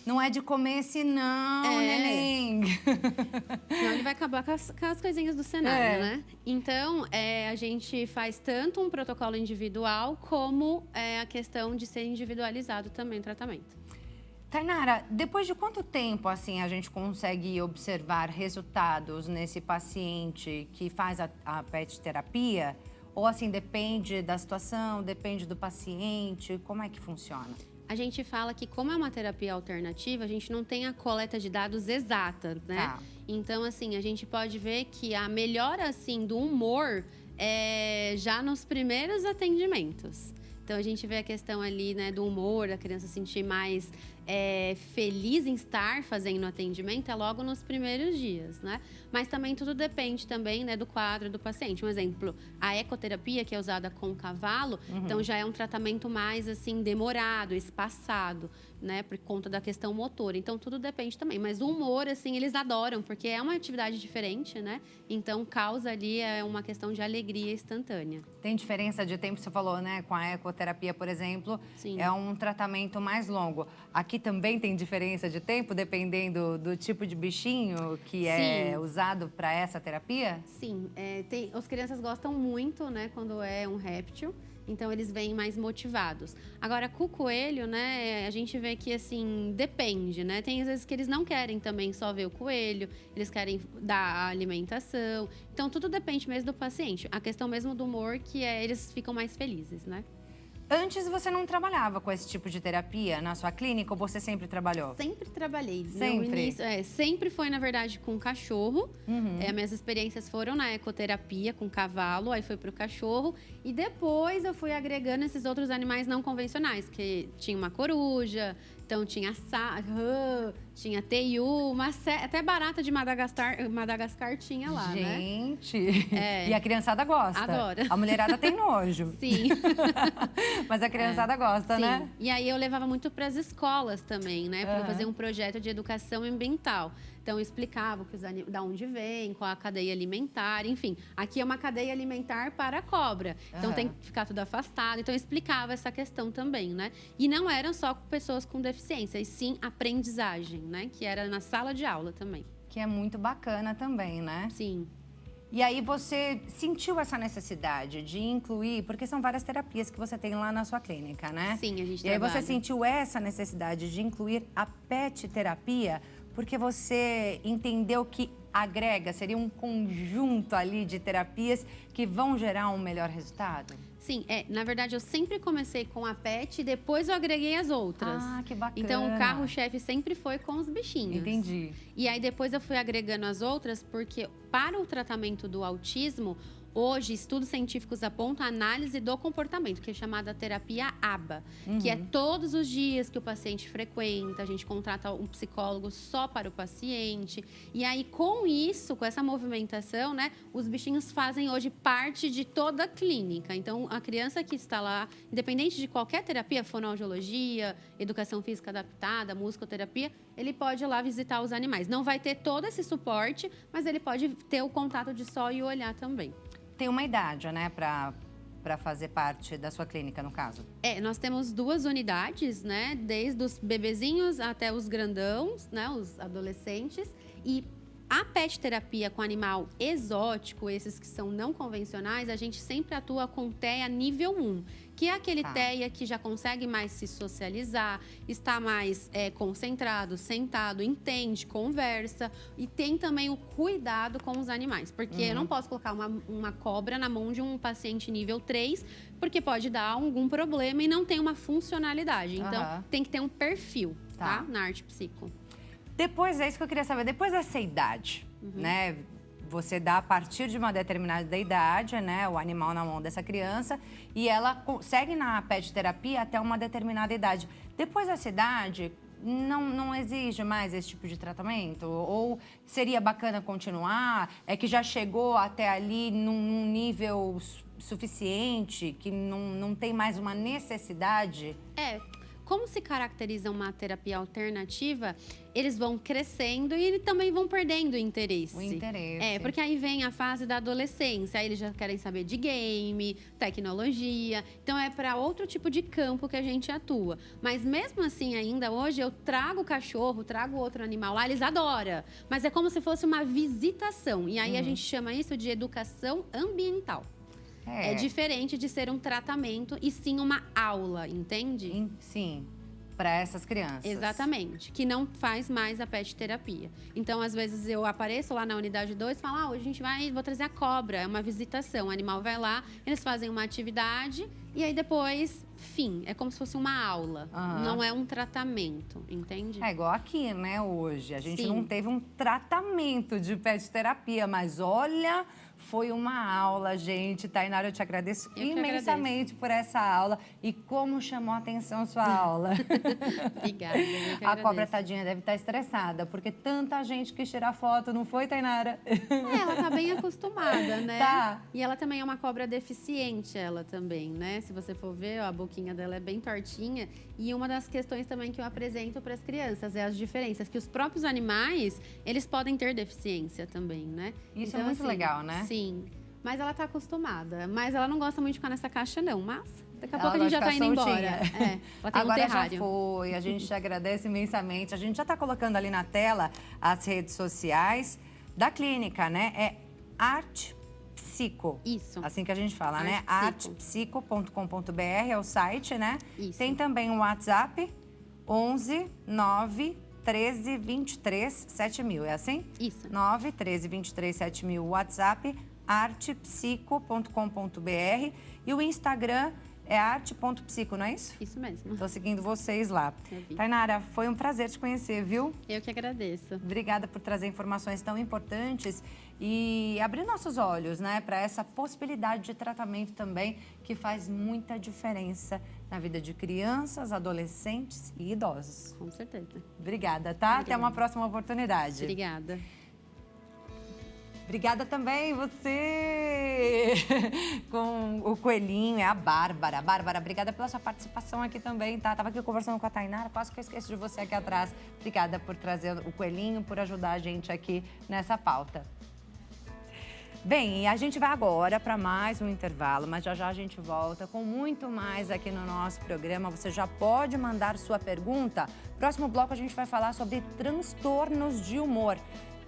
Não é de comer esse não, neném. Senão ele vai acabar com as coisinhas do cenário, né? Então, a gente faz tanto um protocolo individual, como a questão de ser individualizado também o tratamento. Tainara, depois de quanto tempo, assim, a gente consegue observar resultados nesse paciente que faz a pet terapia? Ou, assim, depende da situação, depende do paciente? Como é que funciona? A gente fala que, como é uma terapia alternativa, a gente não tem a coleta de dados exata, né? Tá. Então, assim, a gente pode ver que a melhora, assim, do humor é já nos primeiros atendimentos. Então, a gente vê a questão ali, né, do humor, da criança sentir mais feliz em estar fazendo o atendimento, é logo nos primeiros dias, né? Mas também tudo depende também, né, do quadro do paciente. Um exemplo, a ecoterapia, que é usada com o cavalo, então já é um tratamento mais, assim, demorado, espaçado, né, por conta da questão motora. Então, tudo depende também. Mas o humor, assim, eles adoram, porque é uma atividade diferente, né? Então, causa ali uma questão de alegria instantânea. Tem diferença de tempo, você falou, né? Com a ecoterapia, por exemplo, Sim. É um tratamento mais longo. Aqui também tem diferença de tempo, dependendo do tipo de bichinho que é usado para essa terapia? Sim, as crianças gostam muito, né, quando é um réptil. Então, eles vêm mais motivados. Agora, com o coelho, né, a gente vê que, assim, depende, né? Tem às vezes que eles não querem também só ver o coelho, eles querem dar a alimentação. Então, tudo depende mesmo do paciente. A questão mesmo do humor, que eles ficam mais felizes, né? Antes você não trabalhava com esse tipo de terapia na sua clínica ou você sempre trabalhou? Sempre trabalhei. Sempre? No início, sempre foi, na verdade, com cachorro. Minhas experiências foram na ecoterapia com cavalo, aí foi pro cachorro. E depois eu fui agregando esses outros animais não convencionais, que tinha uma coruja, então tinha rã, tinha teiu, até barata de Madagascar tinha lá, né? Gente! E a criançada gosta. Adora. A mulherada tem nojo. Sim. Mas a criançada gosta, Sim. né? E aí eu levava muito para as escolas também, né? Para fazer um projeto de educação ambiental. Então, eu explicava da onde vem, qual a cadeia alimentar, enfim. Aqui é uma cadeia alimentar para a cobra. Então, tem que ficar tudo afastado. Então, eu explicava essa questão também, né? E não eram só pessoas com deficiência, e sim aprendizagem, né? Que era na sala de aula também. Que é muito bacana também, né? Sim. E aí você sentiu essa necessidade de incluir, porque são várias terapias que você tem lá na sua clínica, né? Sim, a gente E aí trabalha. você sentiu essa necessidade de incluir a pet terapia, porque você entendeu que agrega, seria um conjunto ali de terapias que vão gerar um melhor resultado? Sim, na verdade eu sempre comecei com a pet e depois eu agreguei as outras. Ah, que bacana. Então o carro-chefe sempre foi com os bichinhos. Entendi. E aí depois eu fui agregando as outras porque para o tratamento do autismo, hoje estudos científicos apontam a análise do comportamento, que é chamada terapia ABA, que é todos os dias que o paciente frequenta, a gente contrata um psicólogo só para o paciente. E aí com isso, com essa movimentação, né, os bichinhos fazem hoje parte de toda a clínica. Então a criança que está lá, independente de qualquer terapia, fonoaudiologia, educação física adaptada, musicoterapia, ele pode ir lá visitar os animais. Não vai ter todo esse suporte, mas ele pode ter o contato de só e olhar também. Tem uma idade, né, para fazer parte da sua clínica, no caso? Nós temos 2 unidades, né? Desde os bebezinhos até os grandãos, né? Os adolescentes. E a pet terapia com animal exótico, esses que são não convencionais, a gente sempre atua com TEA nível 1. Que é aquele TEA que já consegue mais se socializar, está mais concentrado, sentado, entende, conversa. E tem também o cuidado com os animais. Porque eu não posso colocar uma cobra na mão de um paciente nível 3, porque pode dar algum problema e não tem uma funcionalidade. Então, tem que ter um perfil, tá? Na arte psico. Depois, é isso que eu queria saber, depois dessa idade, né? Você dá a partir de uma determinada idade, né, o animal na mão dessa criança e ela segue na pet terapia até uma determinada idade. Depois dessa idade, não exige mais esse tipo de tratamento? Ou seria bacana continuar? É que já chegou até ali num nível suficiente, que não tem mais uma necessidade? Como se caracteriza uma terapia alternativa, eles vão crescendo e também vão perdendo o interesse. O interesse. Porque aí vem a fase da adolescência, aí eles já querem saber de game, tecnologia. Então, é para outro tipo de campo que a gente atua. Mas mesmo assim, ainda hoje, eu trago o cachorro, trago outro animal lá, eles adoram. Mas é como se fosse uma visitação. E aí a gente chama isso de educação ambiental. É diferente de ser um tratamento e sim uma aula, entende? Sim, para essas crianças. Exatamente, que não faz mais a pet terapia. Então, às vezes, eu apareço lá na unidade 2 e falo, hoje a gente vou trazer a cobra, é uma visitação. O animal vai lá, eles fazem uma atividade e aí depois, fim. É como se fosse uma aula, não é um tratamento, entende? É igual aqui, né, hoje. A gente Sim. não teve um tratamento de pet terapia, mas olha... Foi uma aula, gente. Tainara, eu te agradeço imensamente por essa aula. E como chamou a atenção a sua aula. Obrigada, eu que A cobra, agradeço. tadinha, deve estar estressada, porque tanta gente quis tirar foto, não foi, Tainara? Ela tá bem acostumada, né? Tá. E ela também é uma cobra deficiente, ela também, né? Se você for ver, a boquinha dela é bem tortinha. E uma das questões também que eu apresento para as crianças é as diferenças, que os próprios animais, eles podem ter deficiência também, né? Isso é muito legal, né? Sim. Mas ela tá acostumada. Mas ela não gosta muito de ficar nessa caixa, não. Mas daqui a Ela pouco a gente já vai tá ficar indo soltinha. embora. Ela tem Agora um terrário. já foi, a gente te agradece imensamente. A gente já está colocando ali na tela as redes sociais da clínica, né? É Arte Psico. Isso. Assim que a gente fala, Arte né? Psico. artepsico.com.br é o site, né? Isso. Tem também o WhatsApp 11 9 13 23 7000, é assim? Isso. 9 13 23 7000, WhatsApp artepsico.com.br e o Instagram é arte.psico, não é isso? Isso mesmo. Estou seguindo vocês lá. Eu vi. Tainara, foi um prazer te conhecer, viu? Eu que agradeço. Obrigada por trazer informações tão importantes e abrir nossos olhos, né, para essa possibilidade de tratamento também que faz muita diferença na vida de crianças, adolescentes e idosos. Com certeza. Obrigada, tá? Até uma próxima oportunidade. Obrigada. Obrigada também, você, com o coelhinho, é a Bárbara. Bárbara, obrigada pela sua participação aqui também, tá? Tava aqui conversando com a Tainara, quase que eu esqueço de você aqui atrás. Obrigada por trazer o coelhinho, por ajudar a gente aqui nessa pauta. Bem, a gente vai agora para mais um intervalo, mas já já a gente volta com muito mais aqui no nosso programa. Você já pode mandar sua pergunta. Próximo bloco a gente vai falar sobre transtornos de humor.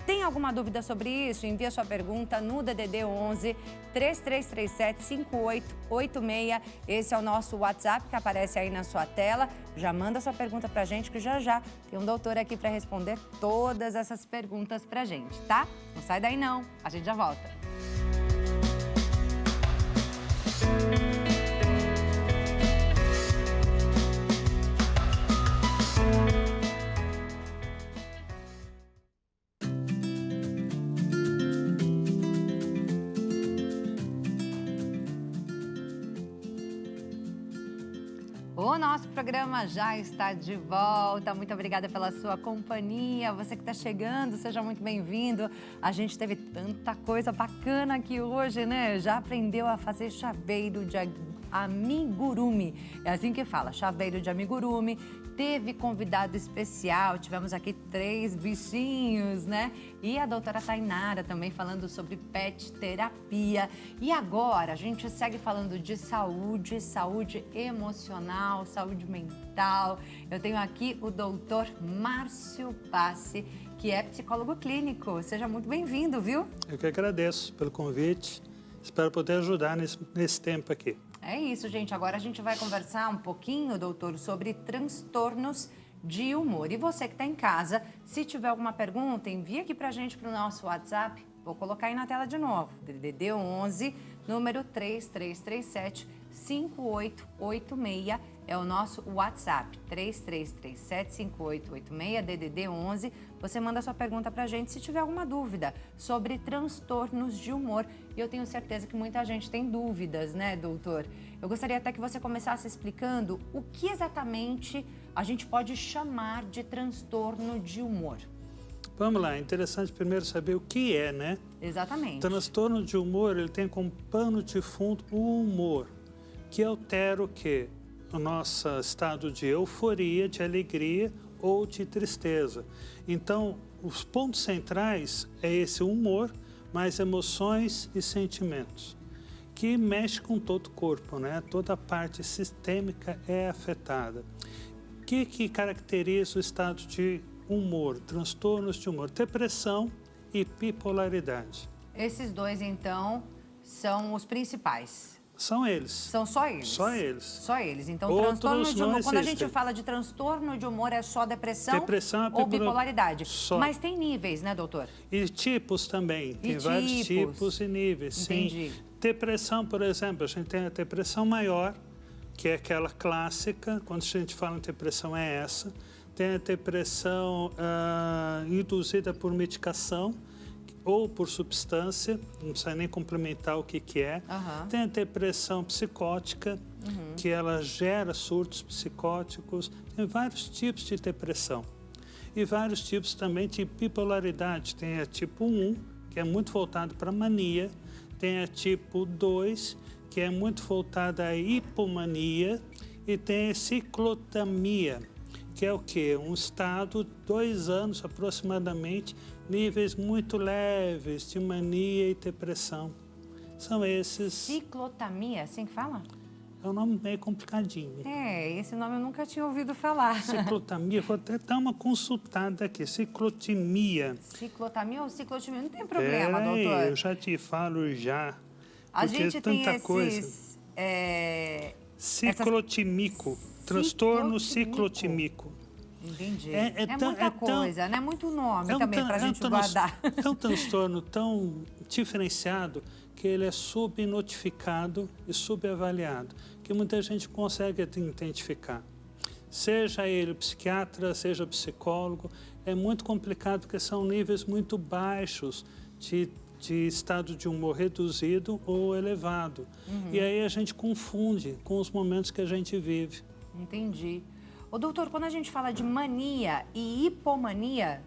Tem alguma dúvida sobre isso? Envia sua pergunta no DDD 11 3337 5886. Esse é o nosso WhatsApp que aparece aí na sua tela. Já manda sua pergunta pra gente que já já tem um doutor aqui para responder todas essas perguntas pra gente, tá? Não sai daí não, a gente já volta. O nosso programa já está de volta. Muito obrigada pela sua companhia. Você que está chegando, seja muito bem-vindo. A gente teve tanta coisa bacana aqui hoje, né? Já aprendeu a fazer chaveiro de amigurumi. É assim que fala, chaveiro de amigurumi. Teve convidado especial, tivemos aqui 3 bichinhos, né? E a doutora Tainara também falando sobre pet terapia. E agora a gente segue falando de saúde, saúde emocional, saúde mental. Eu tenho aqui o doutor Márcio Passi, que é psicólogo clínico. Seja muito bem-vindo, viu? Eu que agradeço pelo convite. Espero poder ajudar nesse tempo aqui. É isso, gente. Agora a gente vai conversar um pouquinho, doutor, sobre transtornos de humor. E você que está em casa, se tiver alguma pergunta, envia aqui para a gente para o nosso WhatsApp. Vou colocar aí na tela de novo. DDD 11, número 3337 5886 é o nosso WhatsApp. 3337 5886, DDD 11. Você manda sua pergunta pra gente se tiver alguma dúvida sobre transtornos de humor. E eu tenho certeza que muita gente tem dúvidas, né, doutor? Eu gostaria até que você começasse explicando o que exatamente a gente pode chamar de transtorno de humor. Vamos lá, é interessante primeiro saber o que é, né? Exatamente. Transtorno de humor, ele tem como pano de fundo o humor, que altera o quê? O nosso estado de euforia, de alegria ou de tristeza. Então, os pontos centrais é esse humor, mais emoções e sentimentos, que mexe com todo o corpo, né? Toda a parte sistêmica é afetada. O que caracteriza o estado de humor, transtornos de humor? Depressão e bipolaridade. Esses dois, então, são os principais. São eles. São só eles? Só eles. Só eles. Então, Outros transtorno de humor, quando a existem. gente fala de transtorno de humor, é só depressão, Depressão ou bipolaridade. Só. Mas tem níveis, né, doutor? E tipos também. Tem vários tipos e níveis. Entendi. Sim. Depressão, por exemplo, a gente tem a depressão maior, que é aquela clássica. Quando a gente fala em depressão, é essa. Tem a depressão induzida por medicação ou por substância, não precisa nem complementar o que é. Tem a depressão psicótica, que ela gera surtos psicóticos. Tem vários tipos de depressão. E vários tipos também de bipolaridade. Tem a tipo 1, que é muito voltado para mania. Tem a tipo 2, que é muito voltada à hipomania. E tem a ciclotamia, que é o quê? Um estado, 2 anos aproximadamente, níveis muito leves de mania e depressão. São esses... Ciclotamia, assim que fala? É um nome meio complicadinho. É, esse nome eu nunca tinha ouvido falar. Ciclotamia, vou até dar uma consultada aqui. Ciclotimia. Ciclotamia ou ciclotimia? Não tem problema, doutor. Eu já te falo já. A porque gente tem tanta esses... coisa. Ciclotímico. Transtorno ciclotímico. Entendi. É muita coisa, né? Muito nome também para a gente guardar. É um transtorno tão diferenciado que ele é subnotificado e subavaliado, que muita gente consegue identificar. Seja ele o psiquiatra, seja o psicólogo, é muito complicado porque são níveis muito baixos de estado de humor reduzido ou elevado. E aí a gente confunde com os momentos que a gente vive. Entendi. Ô, doutor, quando a gente fala de mania e hipomania,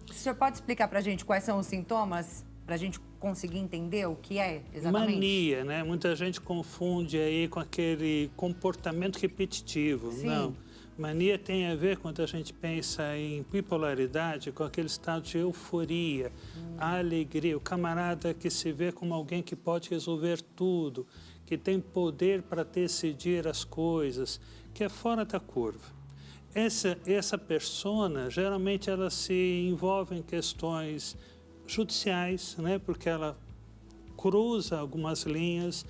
o senhor pode explicar para a gente quais são os sintomas? para a gente conseguir entender o que é exatamente? Mania, né? Muita gente confunde aí com aquele comportamento repetitivo. Sim. Não. Mania tem a ver, quando a gente pensa em bipolaridade, com aquele estado de euforia, a alegria, o camarada que se vê como alguém que pode resolver tudo, que tem poder para decidir as coisas, que é fora da curva. Essa persona, geralmente, ela se envolve em questões judiciais, né? Porque ela cruza algumas linhas,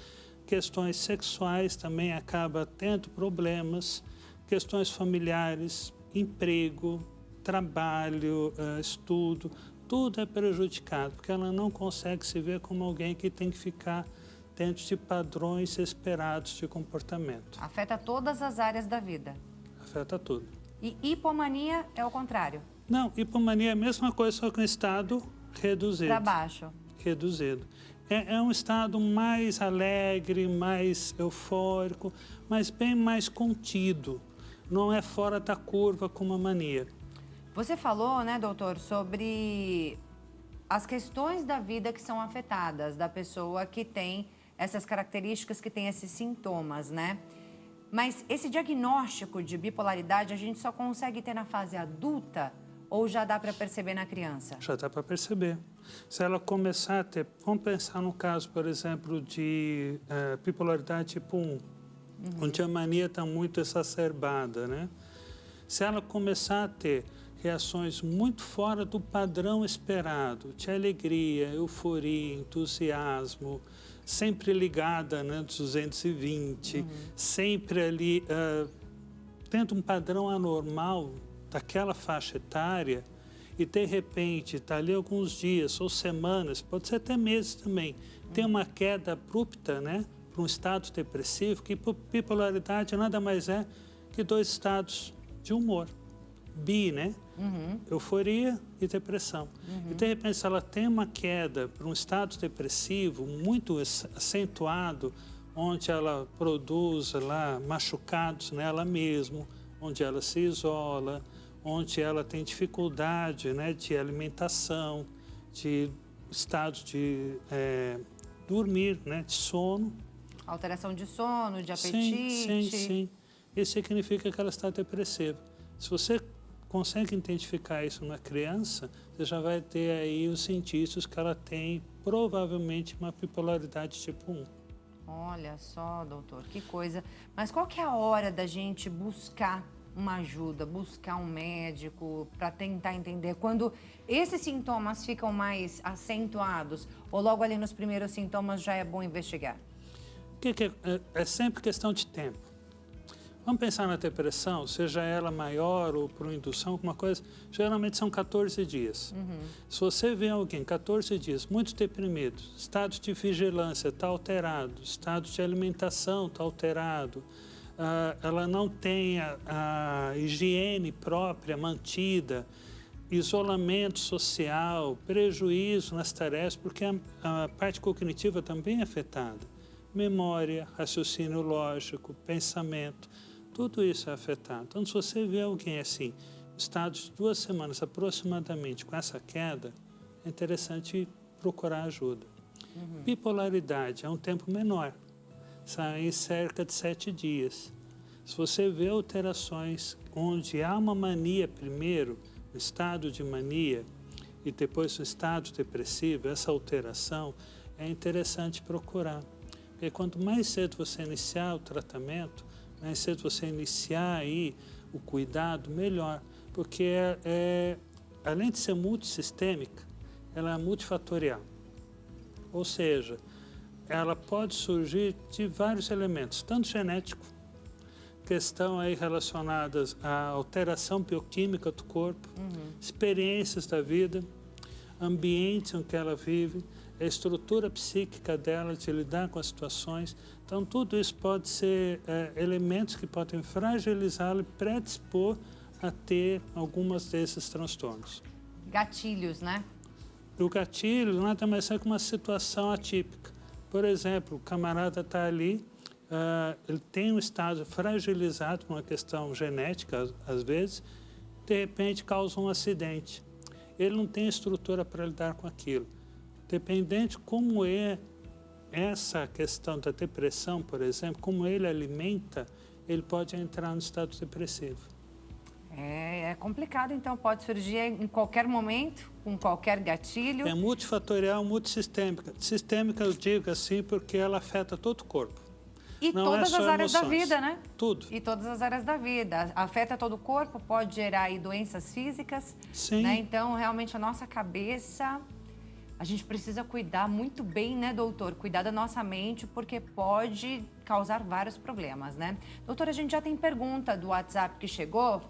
questões sexuais também acaba tendo problemas, questões familiares, emprego, trabalho, estudo, tudo é prejudicado, porque ela não consegue se ver como alguém que tem que ficar dentro de padrões esperados de comportamento. Afeta todas as áreas da vida. Afeta tudo. E hipomania é o contrário? Não, hipomania é a mesma coisa, só que um estado reduzido. Para baixo. Reduzido. É um estado mais alegre, mais eufórico, mas bem mais contido. Não é fora da curva como a mania. Você falou, né, doutor, sobre as questões da vida que são afetadas da pessoa que tem essas características, que tem esses sintomas, né? Mas esse diagnóstico de bipolaridade a gente só consegue ter na fase adulta ou já dá para perceber na criança? Já dá para perceber. Se ela começar a ter... Vamos pensar no caso, por exemplo, de bipolaridade tipo 1, onde a mania está muito exacerbada, né? Se ela começar a ter reações muito fora do padrão esperado, de alegria, euforia, entusiasmo, sempre ligada, né, 220, sempre ali tendo um padrão anormal daquela faixa etária, e de repente está ali alguns dias ou semanas, pode ser até meses também, tem uma queda abrupta, né, para um estado depressivo, que bipolaridade nada mais é que 2 estados de humor. Bi, né? Euforia e depressão. E de repente, se ela tem uma queda para um estado depressivo muito acentuado, onde ela produz lá machucados nela mesma, onde ela se isola, onde ela tem dificuldade, né, de alimentação, de estado de dormir, né, de sono. Alteração de sono, de apetite. Sim. Isso significa que ela está depressiva. Se você consegue identificar isso na criança, você já vai ter aí os indícios que ela tem provavelmente uma bipolaridade tipo 1. Olha só, doutor, que coisa. Mas qual que é a hora da gente buscar uma ajuda, buscar um médico para tentar entender quando esses sintomas ficam mais acentuados ou logo ali nos primeiros sintomas já é bom investigar? É sempre questão de tempo. Vamos pensar na depressão, seja ela maior ou por indução, alguma coisa, geralmente são 14 dias. Se você vê alguém 14 dias muito deprimido, estado de vigilância está alterado, estado de alimentação está alterado, ela não tem a higiene própria mantida, isolamento social, prejuízo nas tarefas, porque a parte cognitiva também é afetada. Memória, raciocínio lógico, pensamento, tudo isso é afetado. Então, se você vê alguém assim, estado de 2 semanas aproximadamente com essa queda, é interessante procurar ajuda. Bipolaridade é um tempo menor, sai cerca de 7 dias. Se você vê alterações onde há uma mania primeiro, no estado de mania, e depois no estado depressivo, essa alteração, é interessante procurar. Porque quanto mais cedo você iniciar o tratamento, mais cedo você iniciar aí o cuidado, melhor. Porque além de ser multissistêmica, ela é multifatorial. Ou seja, ela pode surgir de vários elementos, tanto genético, questão aí relacionadas à alteração bioquímica do corpo, experiências da vida, ambiente em que ela vive, a estrutura psíquica dela de lidar com as situações. Então, tudo isso pode ser elementos que podem fragilizá-la e predispor a ter algumas desses transtornos. Gatilhos, né? O gatilho nada mais é que uma situação atípica. Por exemplo, o camarada está ali, ele tem um estado fragilizado por uma questão genética, às vezes, de repente causa um acidente. Ele não tem estrutura para lidar com aquilo. Dependente como é essa questão da depressão, por exemplo, como ele alimenta, ele pode entrar no estado depressivo. É complicado, então, pode surgir em qualquer momento, com qualquer gatilho. É multifatorial, multissistêmica. Sistêmica eu digo assim porque ela afeta todo o corpo. E Não todas é só as áreas da emoções. vida, né? Tudo. E todas as áreas da vida. Afeta todo o corpo, pode gerar aí doenças físicas. Sim. Né? Então, realmente, a nossa cabeça, a gente precisa cuidar muito bem, né, doutor? Cuidar da nossa mente, porque pode causar vários problemas, né? Doutor, a gente já tem pergunta do WhatsApp que chegou,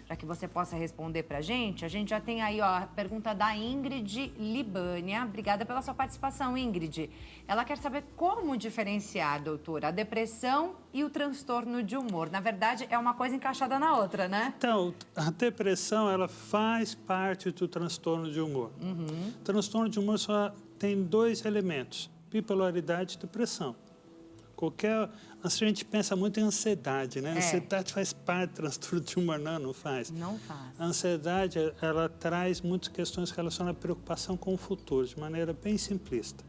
para que você possa responder para a gente já tem aí, ó, a pergunta da Ingrid Libânia. Obrigada pela sua participação, Ingrid. Ela quer saber como diferenciar, doutora, a depressão e o transtorno de humor. Na verdade, é uma coisa encaixada na outra, né? Então, a depressão, ela faz parte do transtorno de humor. O transtorno de humor só tem 2 elementos, bipolaridade e depressão. A gente pensa muito em ansiedade, né? A ansiedade faz parte do transtorno de humor, não faz. Não faz. A ansiedade, ela traz muitas questões relacionadas à preocupação com o futuro, de maneira bem simplista.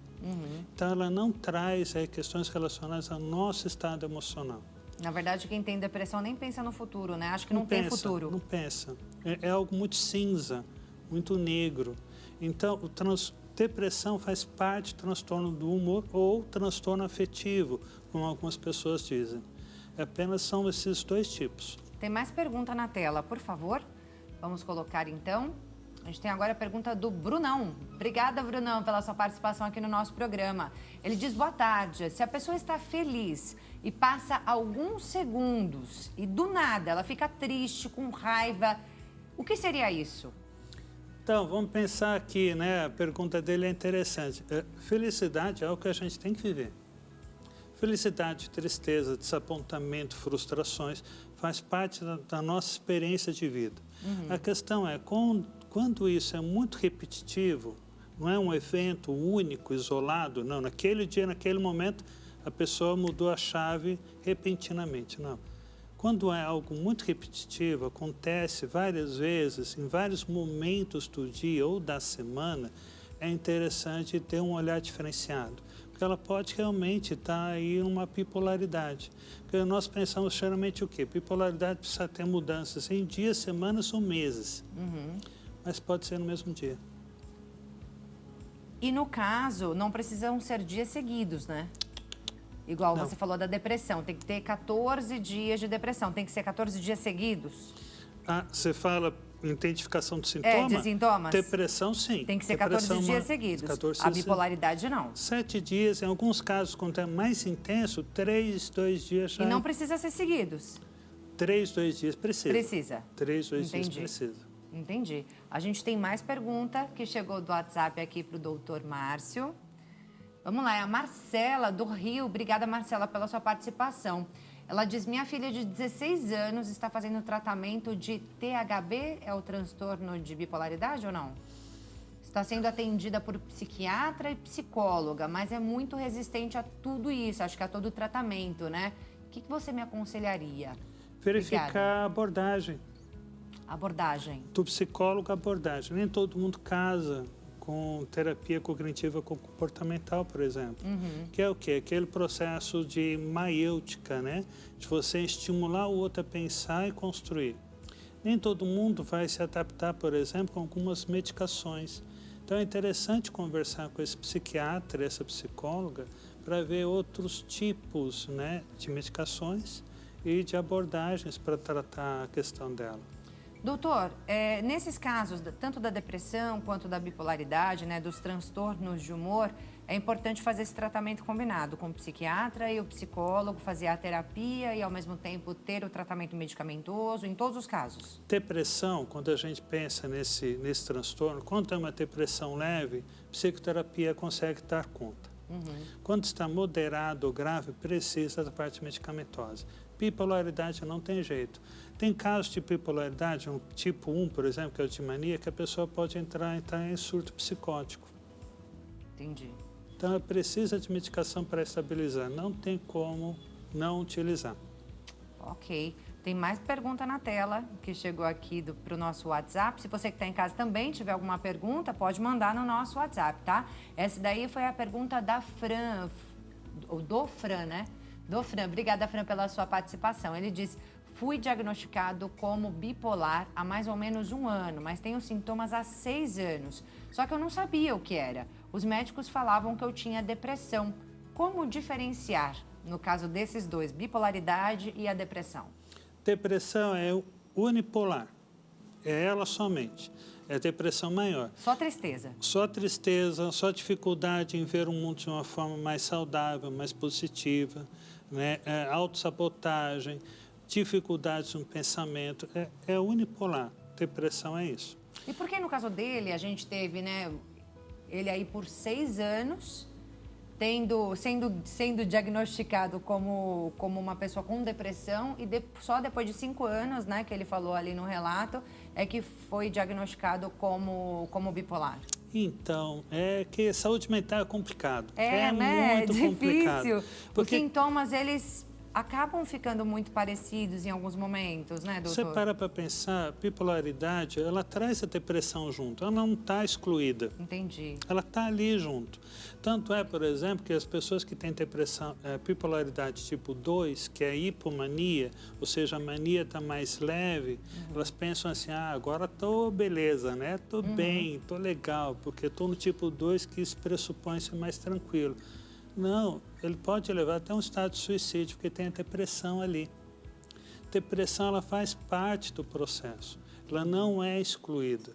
Então, ela não traz questões relacionadas ao nosso estado emocional. Na verdade, quem tem depressão nem pensa no futuro, né? Acho que não tem futuro. Não pensa. É algo muito cinza, muito negro. Então, depressão faz parte do transtorno do humor ou transtorno afetivo, como algumas pessoas dizem. Apenas são esses 2 tipos. Tem mais pergunta na tela, por favor. Vamos colocar, então. A gente tem agora a pergunta do Brunão. Obrigada, Brunão, pela sua participação aqui no nosso programa. Ele diz, boa tarde. Se a pessoa está feliz e passa alguns segundos e do nada ela fica triste, com raiva, o que seria isso? Então, vamos pensar aqui, né? A pergunta dele é interessante. Felicidade é algo que a gente tem que viver. Felicidade, tristeza, desapontamento, frustrações, faz parte da nossa experiência de vida. A questão é, quando isso é muito repetitivo, não é um evento único, isolado, não. Naquele dia, naquele momento, a pessoa mudou a chave repentinamente, não. Quando é algo muito repetitivo, acontece várias vezes, em vários momentos do dia ou da semana, é interessante ter um olhar diferenciado. Porque ela pode realmente estar aí numa bipolaridade. Porque nós pensamos geralmente o quê? Bipolaridade precisa ter mudanças em dias, semanas ou meses. Mas pode ser no mesmo dia. E no caso, não precisam ser dias seguidos, né? Igual você falou da depressão, tem que ter 14 dias de depressão. Tem que ser 14 dias seguidos? Você fala identificação de sintomas? De sintomas? Depressão, sim. Tem que ser 14 dias seguidos. 14 a bipolaridade, não. 7 dias, em alguns casos, quando é mais intenso, 2 dias já... E não precisa ser seguidos? 2 dias precisa. Precisa? 2 dias precisa. Entendi. A gente tem mais pergunta que chegou do WhatsApp aqui para o doutor Márcio. Vamos lá, é a Marcela, do Rio. Obrigada, Marcela, pela sua participação. Ela diz, minha filha de 16 anos está fazendo tratamento de THB, é o transtorno de bipolaridade ou não? Está sendo atendida por psiquiatra e psicóloga, mas é muito resistente a tudo isso, acho que a todo o tratamento, né? O que você me aconselharia? Verificar Obrigada. a abordagem. Abordagem. Do psicólogo, a abordagem. Nem todo mundo casa com terapia cognitiva comportamental, por exemplo. Que é o quê? Aquele processo de maiêutica, né? De você estimular o outro a pensar e construir. Nem todo mundo vai se adaptar, por exemplo, com algumas medicações. Então é interessante conversar com esse psiquiatra, essa psicóloga, para ver outros tipos, né, de medicações e de abordagens para tratar a questão dela. Doutor, nesses casos, tanto da depressão quanto da bipolaridade, né, dos transtornos de humor, é importante fazer esse tratamento combinado com o psiquiatra e o psicólogo, fazer a terapia e, ao mesmo tempo, ter o tratamento medicamentoso, em todos os casos. Depressão, quando a gente pensa nesse transtorno, quando é uma depressão leve, psicoterapia consegue dar conta. Quando está moderado ou grave, precisa da parte medicamentosa. Bipolaridade não tem jeito. Tem casos de bipolaridade, um tipo 1, por exemplo, que é o de mania, que a pessoa pode entrar em surto psicótico. Entendi. Então, ela precisa de medicação para estabilizar. Não tem como não utilizar. Ok. Tem mais pergunta na tela que chegou aqui para o nosso WhatsApp. Se você que está em casa também tiver alguma pergunta, pode mandar no nosso WhatsApp, tá? Essa daí foi a pergunta da Fran, ou do Fran, né? Do Fran. Obrigada, Fran, pela sua participação. Ele diz: fui diagnosticado como bipolar há mais ou menos 1 ano, mas tenho sintomas há 6 anos. Só que eu não sabia o que era. Os médicos falavam que eu tinha depressão. Como diferenciar, no caso desses dois, bipolaridade e a depressão? Depressão é unipolar, é ela somente, é depressão maior. Só tristeza? Só tristeza, só dificuldade em ver o mundo de uma forma mais saudável, mais positiva, né? Autossabotagem, dificuldades no pensamento, é unipolar. Depressão é isso. E por que no caso dele a gente teve, né, ele aí por 6 anos... sendo diagnosticado como uma pessoa com depressão e só depois de 5 anos, né, que ele falou ali no relato, é que foi diagnosticado como bipolar? Então, é que saúde mental é complicado. Né? Muito difícil. complicado. Porque os sintomas, eles acabam ficando muito parecidos em alguns momentos, né, doutor? Você para pensar, bipolaridade, ela traz a depressão junto, ela não está excluída. Entendi. Ela está ali junto. Tanto é, por exemplo, que as pessoas que têm depressão, bipolaridade tipo 2, que é a hipomania, ou seja, a mania está mais leve, elas pensam assim, agora estou beleza, né? Estou bem, estou legal, porque estou no tipo 2 que isso pressupõe ser mais tranquilo. Não, ele pode levar até um estado de suicídio, porque tem a depressão ali. Depressão, ela faz parte do processo, ela não é excluída.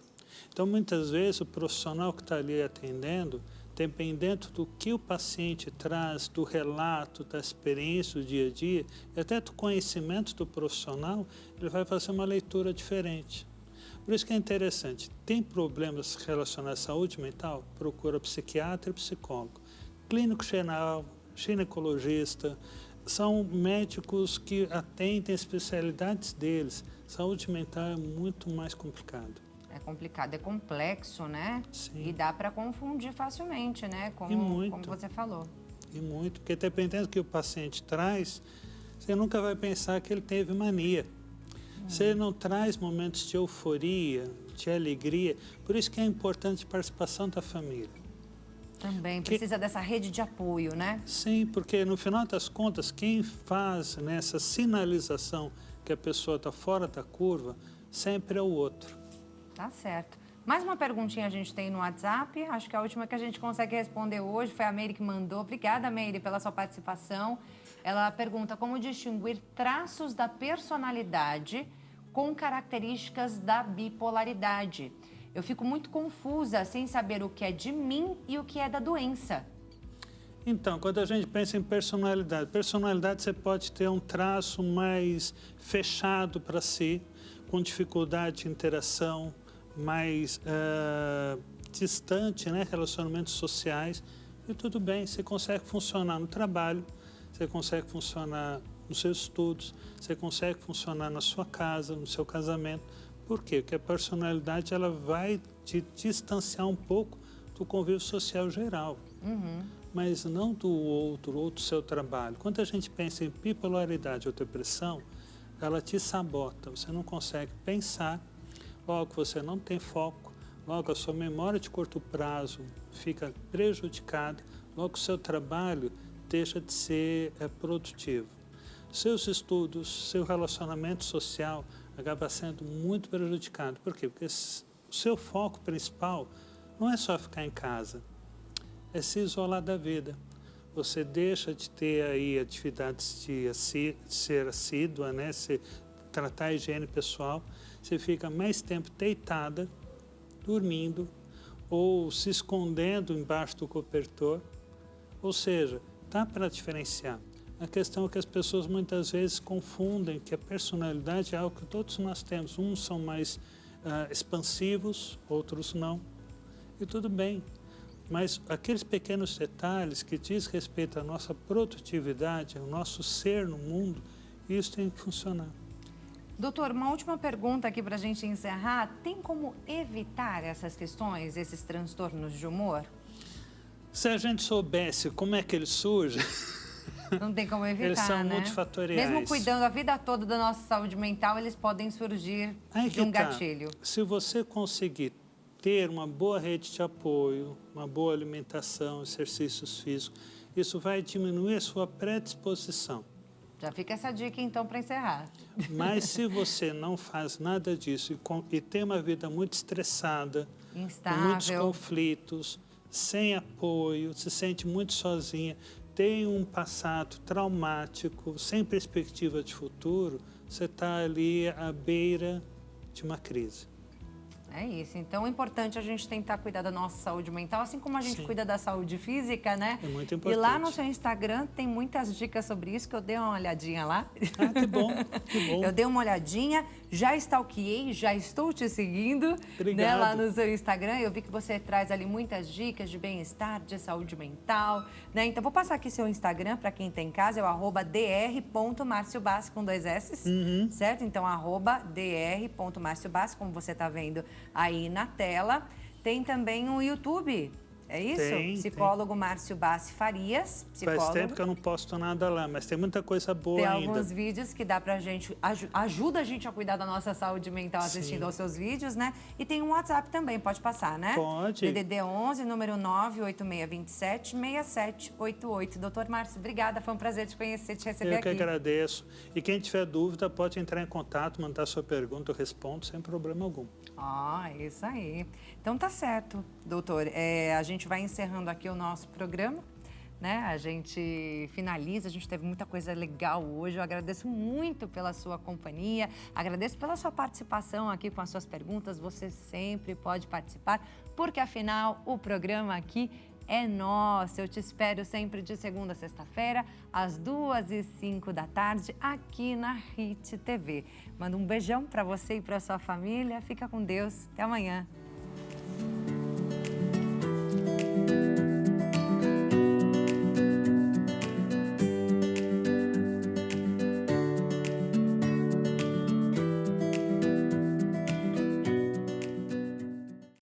Então, muitas vezes, o profissional que está ali atendendo, dependendo do que o paciente traz, do relato, da experiência do dia a dia, e até do conhecimento do profissional, ele vai fazer uma leitura diferente. Por isso que é interessante, tem problemas relacionados à saúde mental? Procura psiquiatra e psicólogo. Clínico geral, ginecologista, são médicos que atendem especialidades deles. Saúde mental é muito mais complicado. É complicado, é complexo, né? Sim. E dá para confundir facilmente, né? Como você falou. E muito, porque dependendo do que o paciente traz, você nunca vai pensar que ele teve mania. Se ele não traz momentos de euforia, de alegria, por isso que é importante a participação da família. Também precisa dessa rede de apoio, né? Sim, porque no final das contas, quem faz essa sinalização que a pessoa está fora da curva, sempre é o outro. Tá certo. Mais uma perguntinha a gente tem no WhatsApp, acho que a última que a gente consegue responder hoje foi a Meire que mandou. Obrigada, Meire, pela sua participação. Ela pergunta como distinguir traços da personalidade com características da bipolaridade. Eu fico muito confusa sem saber o que é de mim e o que é da doença. Então, quando a gente pensa em personalidade você pode ter um traço mais fechado para si, com dificuldade de interação, mais distante, né, relacionamentos sociais, e tudo bem, você consegue funcionar no trabalho, você consegue funcionar nos seus estudos, você consegue funcionar na sua casa, no seu casamento. Por quê? Porque a personalidade ela vai te distanciar um pouco do convívio social geral, mas não do outro seu trabalho. Quando a gente pensa em bipolaridade ou depressão, ela te sabota, você não consegue pensar, logo você não tem foco, logo a sua memória de curto prazo fica prejudicada, logo o seu trabalho deixa de ser produtivo. Seus estudos, seu relacionamento social acaba sendo muito prejudicado. Por quê? Porque o seu foco principal não é só ficar em casa, é se isolar da vida. Você deixa de ter aí atividades de ser assídua, né? Tratar a higiene pessoal, você fica mais tempo deitada, dormindo, ou se escondendo embaixo do cobertor. Ou seja, dá para diferenciar. A questão é que as pessoas muitas vezes confundem que a personalidade é algo que todos nós temos. Uns são mais expansivos, outros não. E tudo bem. Mas aqueles pequenos detalhes que diz respeito à nossa produtividade, ao nosso ser no mundo, isso tem que funcionar. Doutor, uma última pergunta aqui para a gente encerrar. Tem como evitar essas questões, esses transtornos de humor? Se a gente soubesse como é que ele surge, Não tem como evitar, Eles são né? multifatoriais. Mesmo cuidando a vida toda da nossa saúde mental, eles podem surgir Aí de que um tá. gatilho. Se você conseguir ter uma boa rede de apoio, uma boa alimentação, exercícios físicos, isso vai diminuir a sua predisposição. Já fica essa dica, então, para encerrar. Mas se você não faz nada disso e tem uma vida muito estressada, com muitos Instável. conflitos, sem apoio, se sente muito sozinha, tem um passado traumático, sem perspectiva de futuro, você está ali à beira de uma crise. É isso. Então, é importante a gente tentar cuidar da nossa saúde mental, assim como a gente Sim. cuida da saúde física, né? É muito E importante. lá no seu Instagram tem muitas dicas sobre isso, que eu dei uma olhadinha lá. Ah, que bom, que bom. Eu dei uma olhadinha, já stalkeei, já estou te seguindo, Obrigado. né, lá no seu Instagram. Eu vi que você traz ali muitas dicas de bem-estar, de saúde mental, né? Então, vou passar aqui seu Instagram para quem tem em casa, é o @dr.marciobassi com 2 S, certo? Então, @dr.marciobassi, como você está vendo aí na tela. Tem também o YouTube, é isso? Tem, Psicólogo Márcio Bassi Farias, psicólogo. Faz tempo que eu não posto nada lá, mas tem muita coisa boa Tem ainda. alguns vídeos que dá pra gente, ajuda a gente a cuidar da nossa saúde mental assistindo Sim. aos seus vídeos, né? E tem um WhatsApp também, pode passar, né? Pode. DDD 11, número 98627-6788. Doutor Márcio, obrigada, foi um prazer te conhecer, te receber Eu aqui. que agradeço. E quem tiver dúvida pode entrar em contato, mandar sua pergunta, eu respondo sem problema algum. É isso aí. Então tá certo, doutor. A gente vai encerrando aqui o nosso programa, né? A gente finaliza, a gente teve muita coisa legal hoje. Eu agradeço muito pela sua companhia, agradeço pela sua participação aqui com as suas perguntas. Você sempre pode participar, porque afinal o programa aqui é nosso. Eu te espero sempre de segunda a sexta-feira, às 2h05 da tarde, aqui na HIT TV. Mando um beijão para você e para sua família. Fica com Deus. Até amanhã.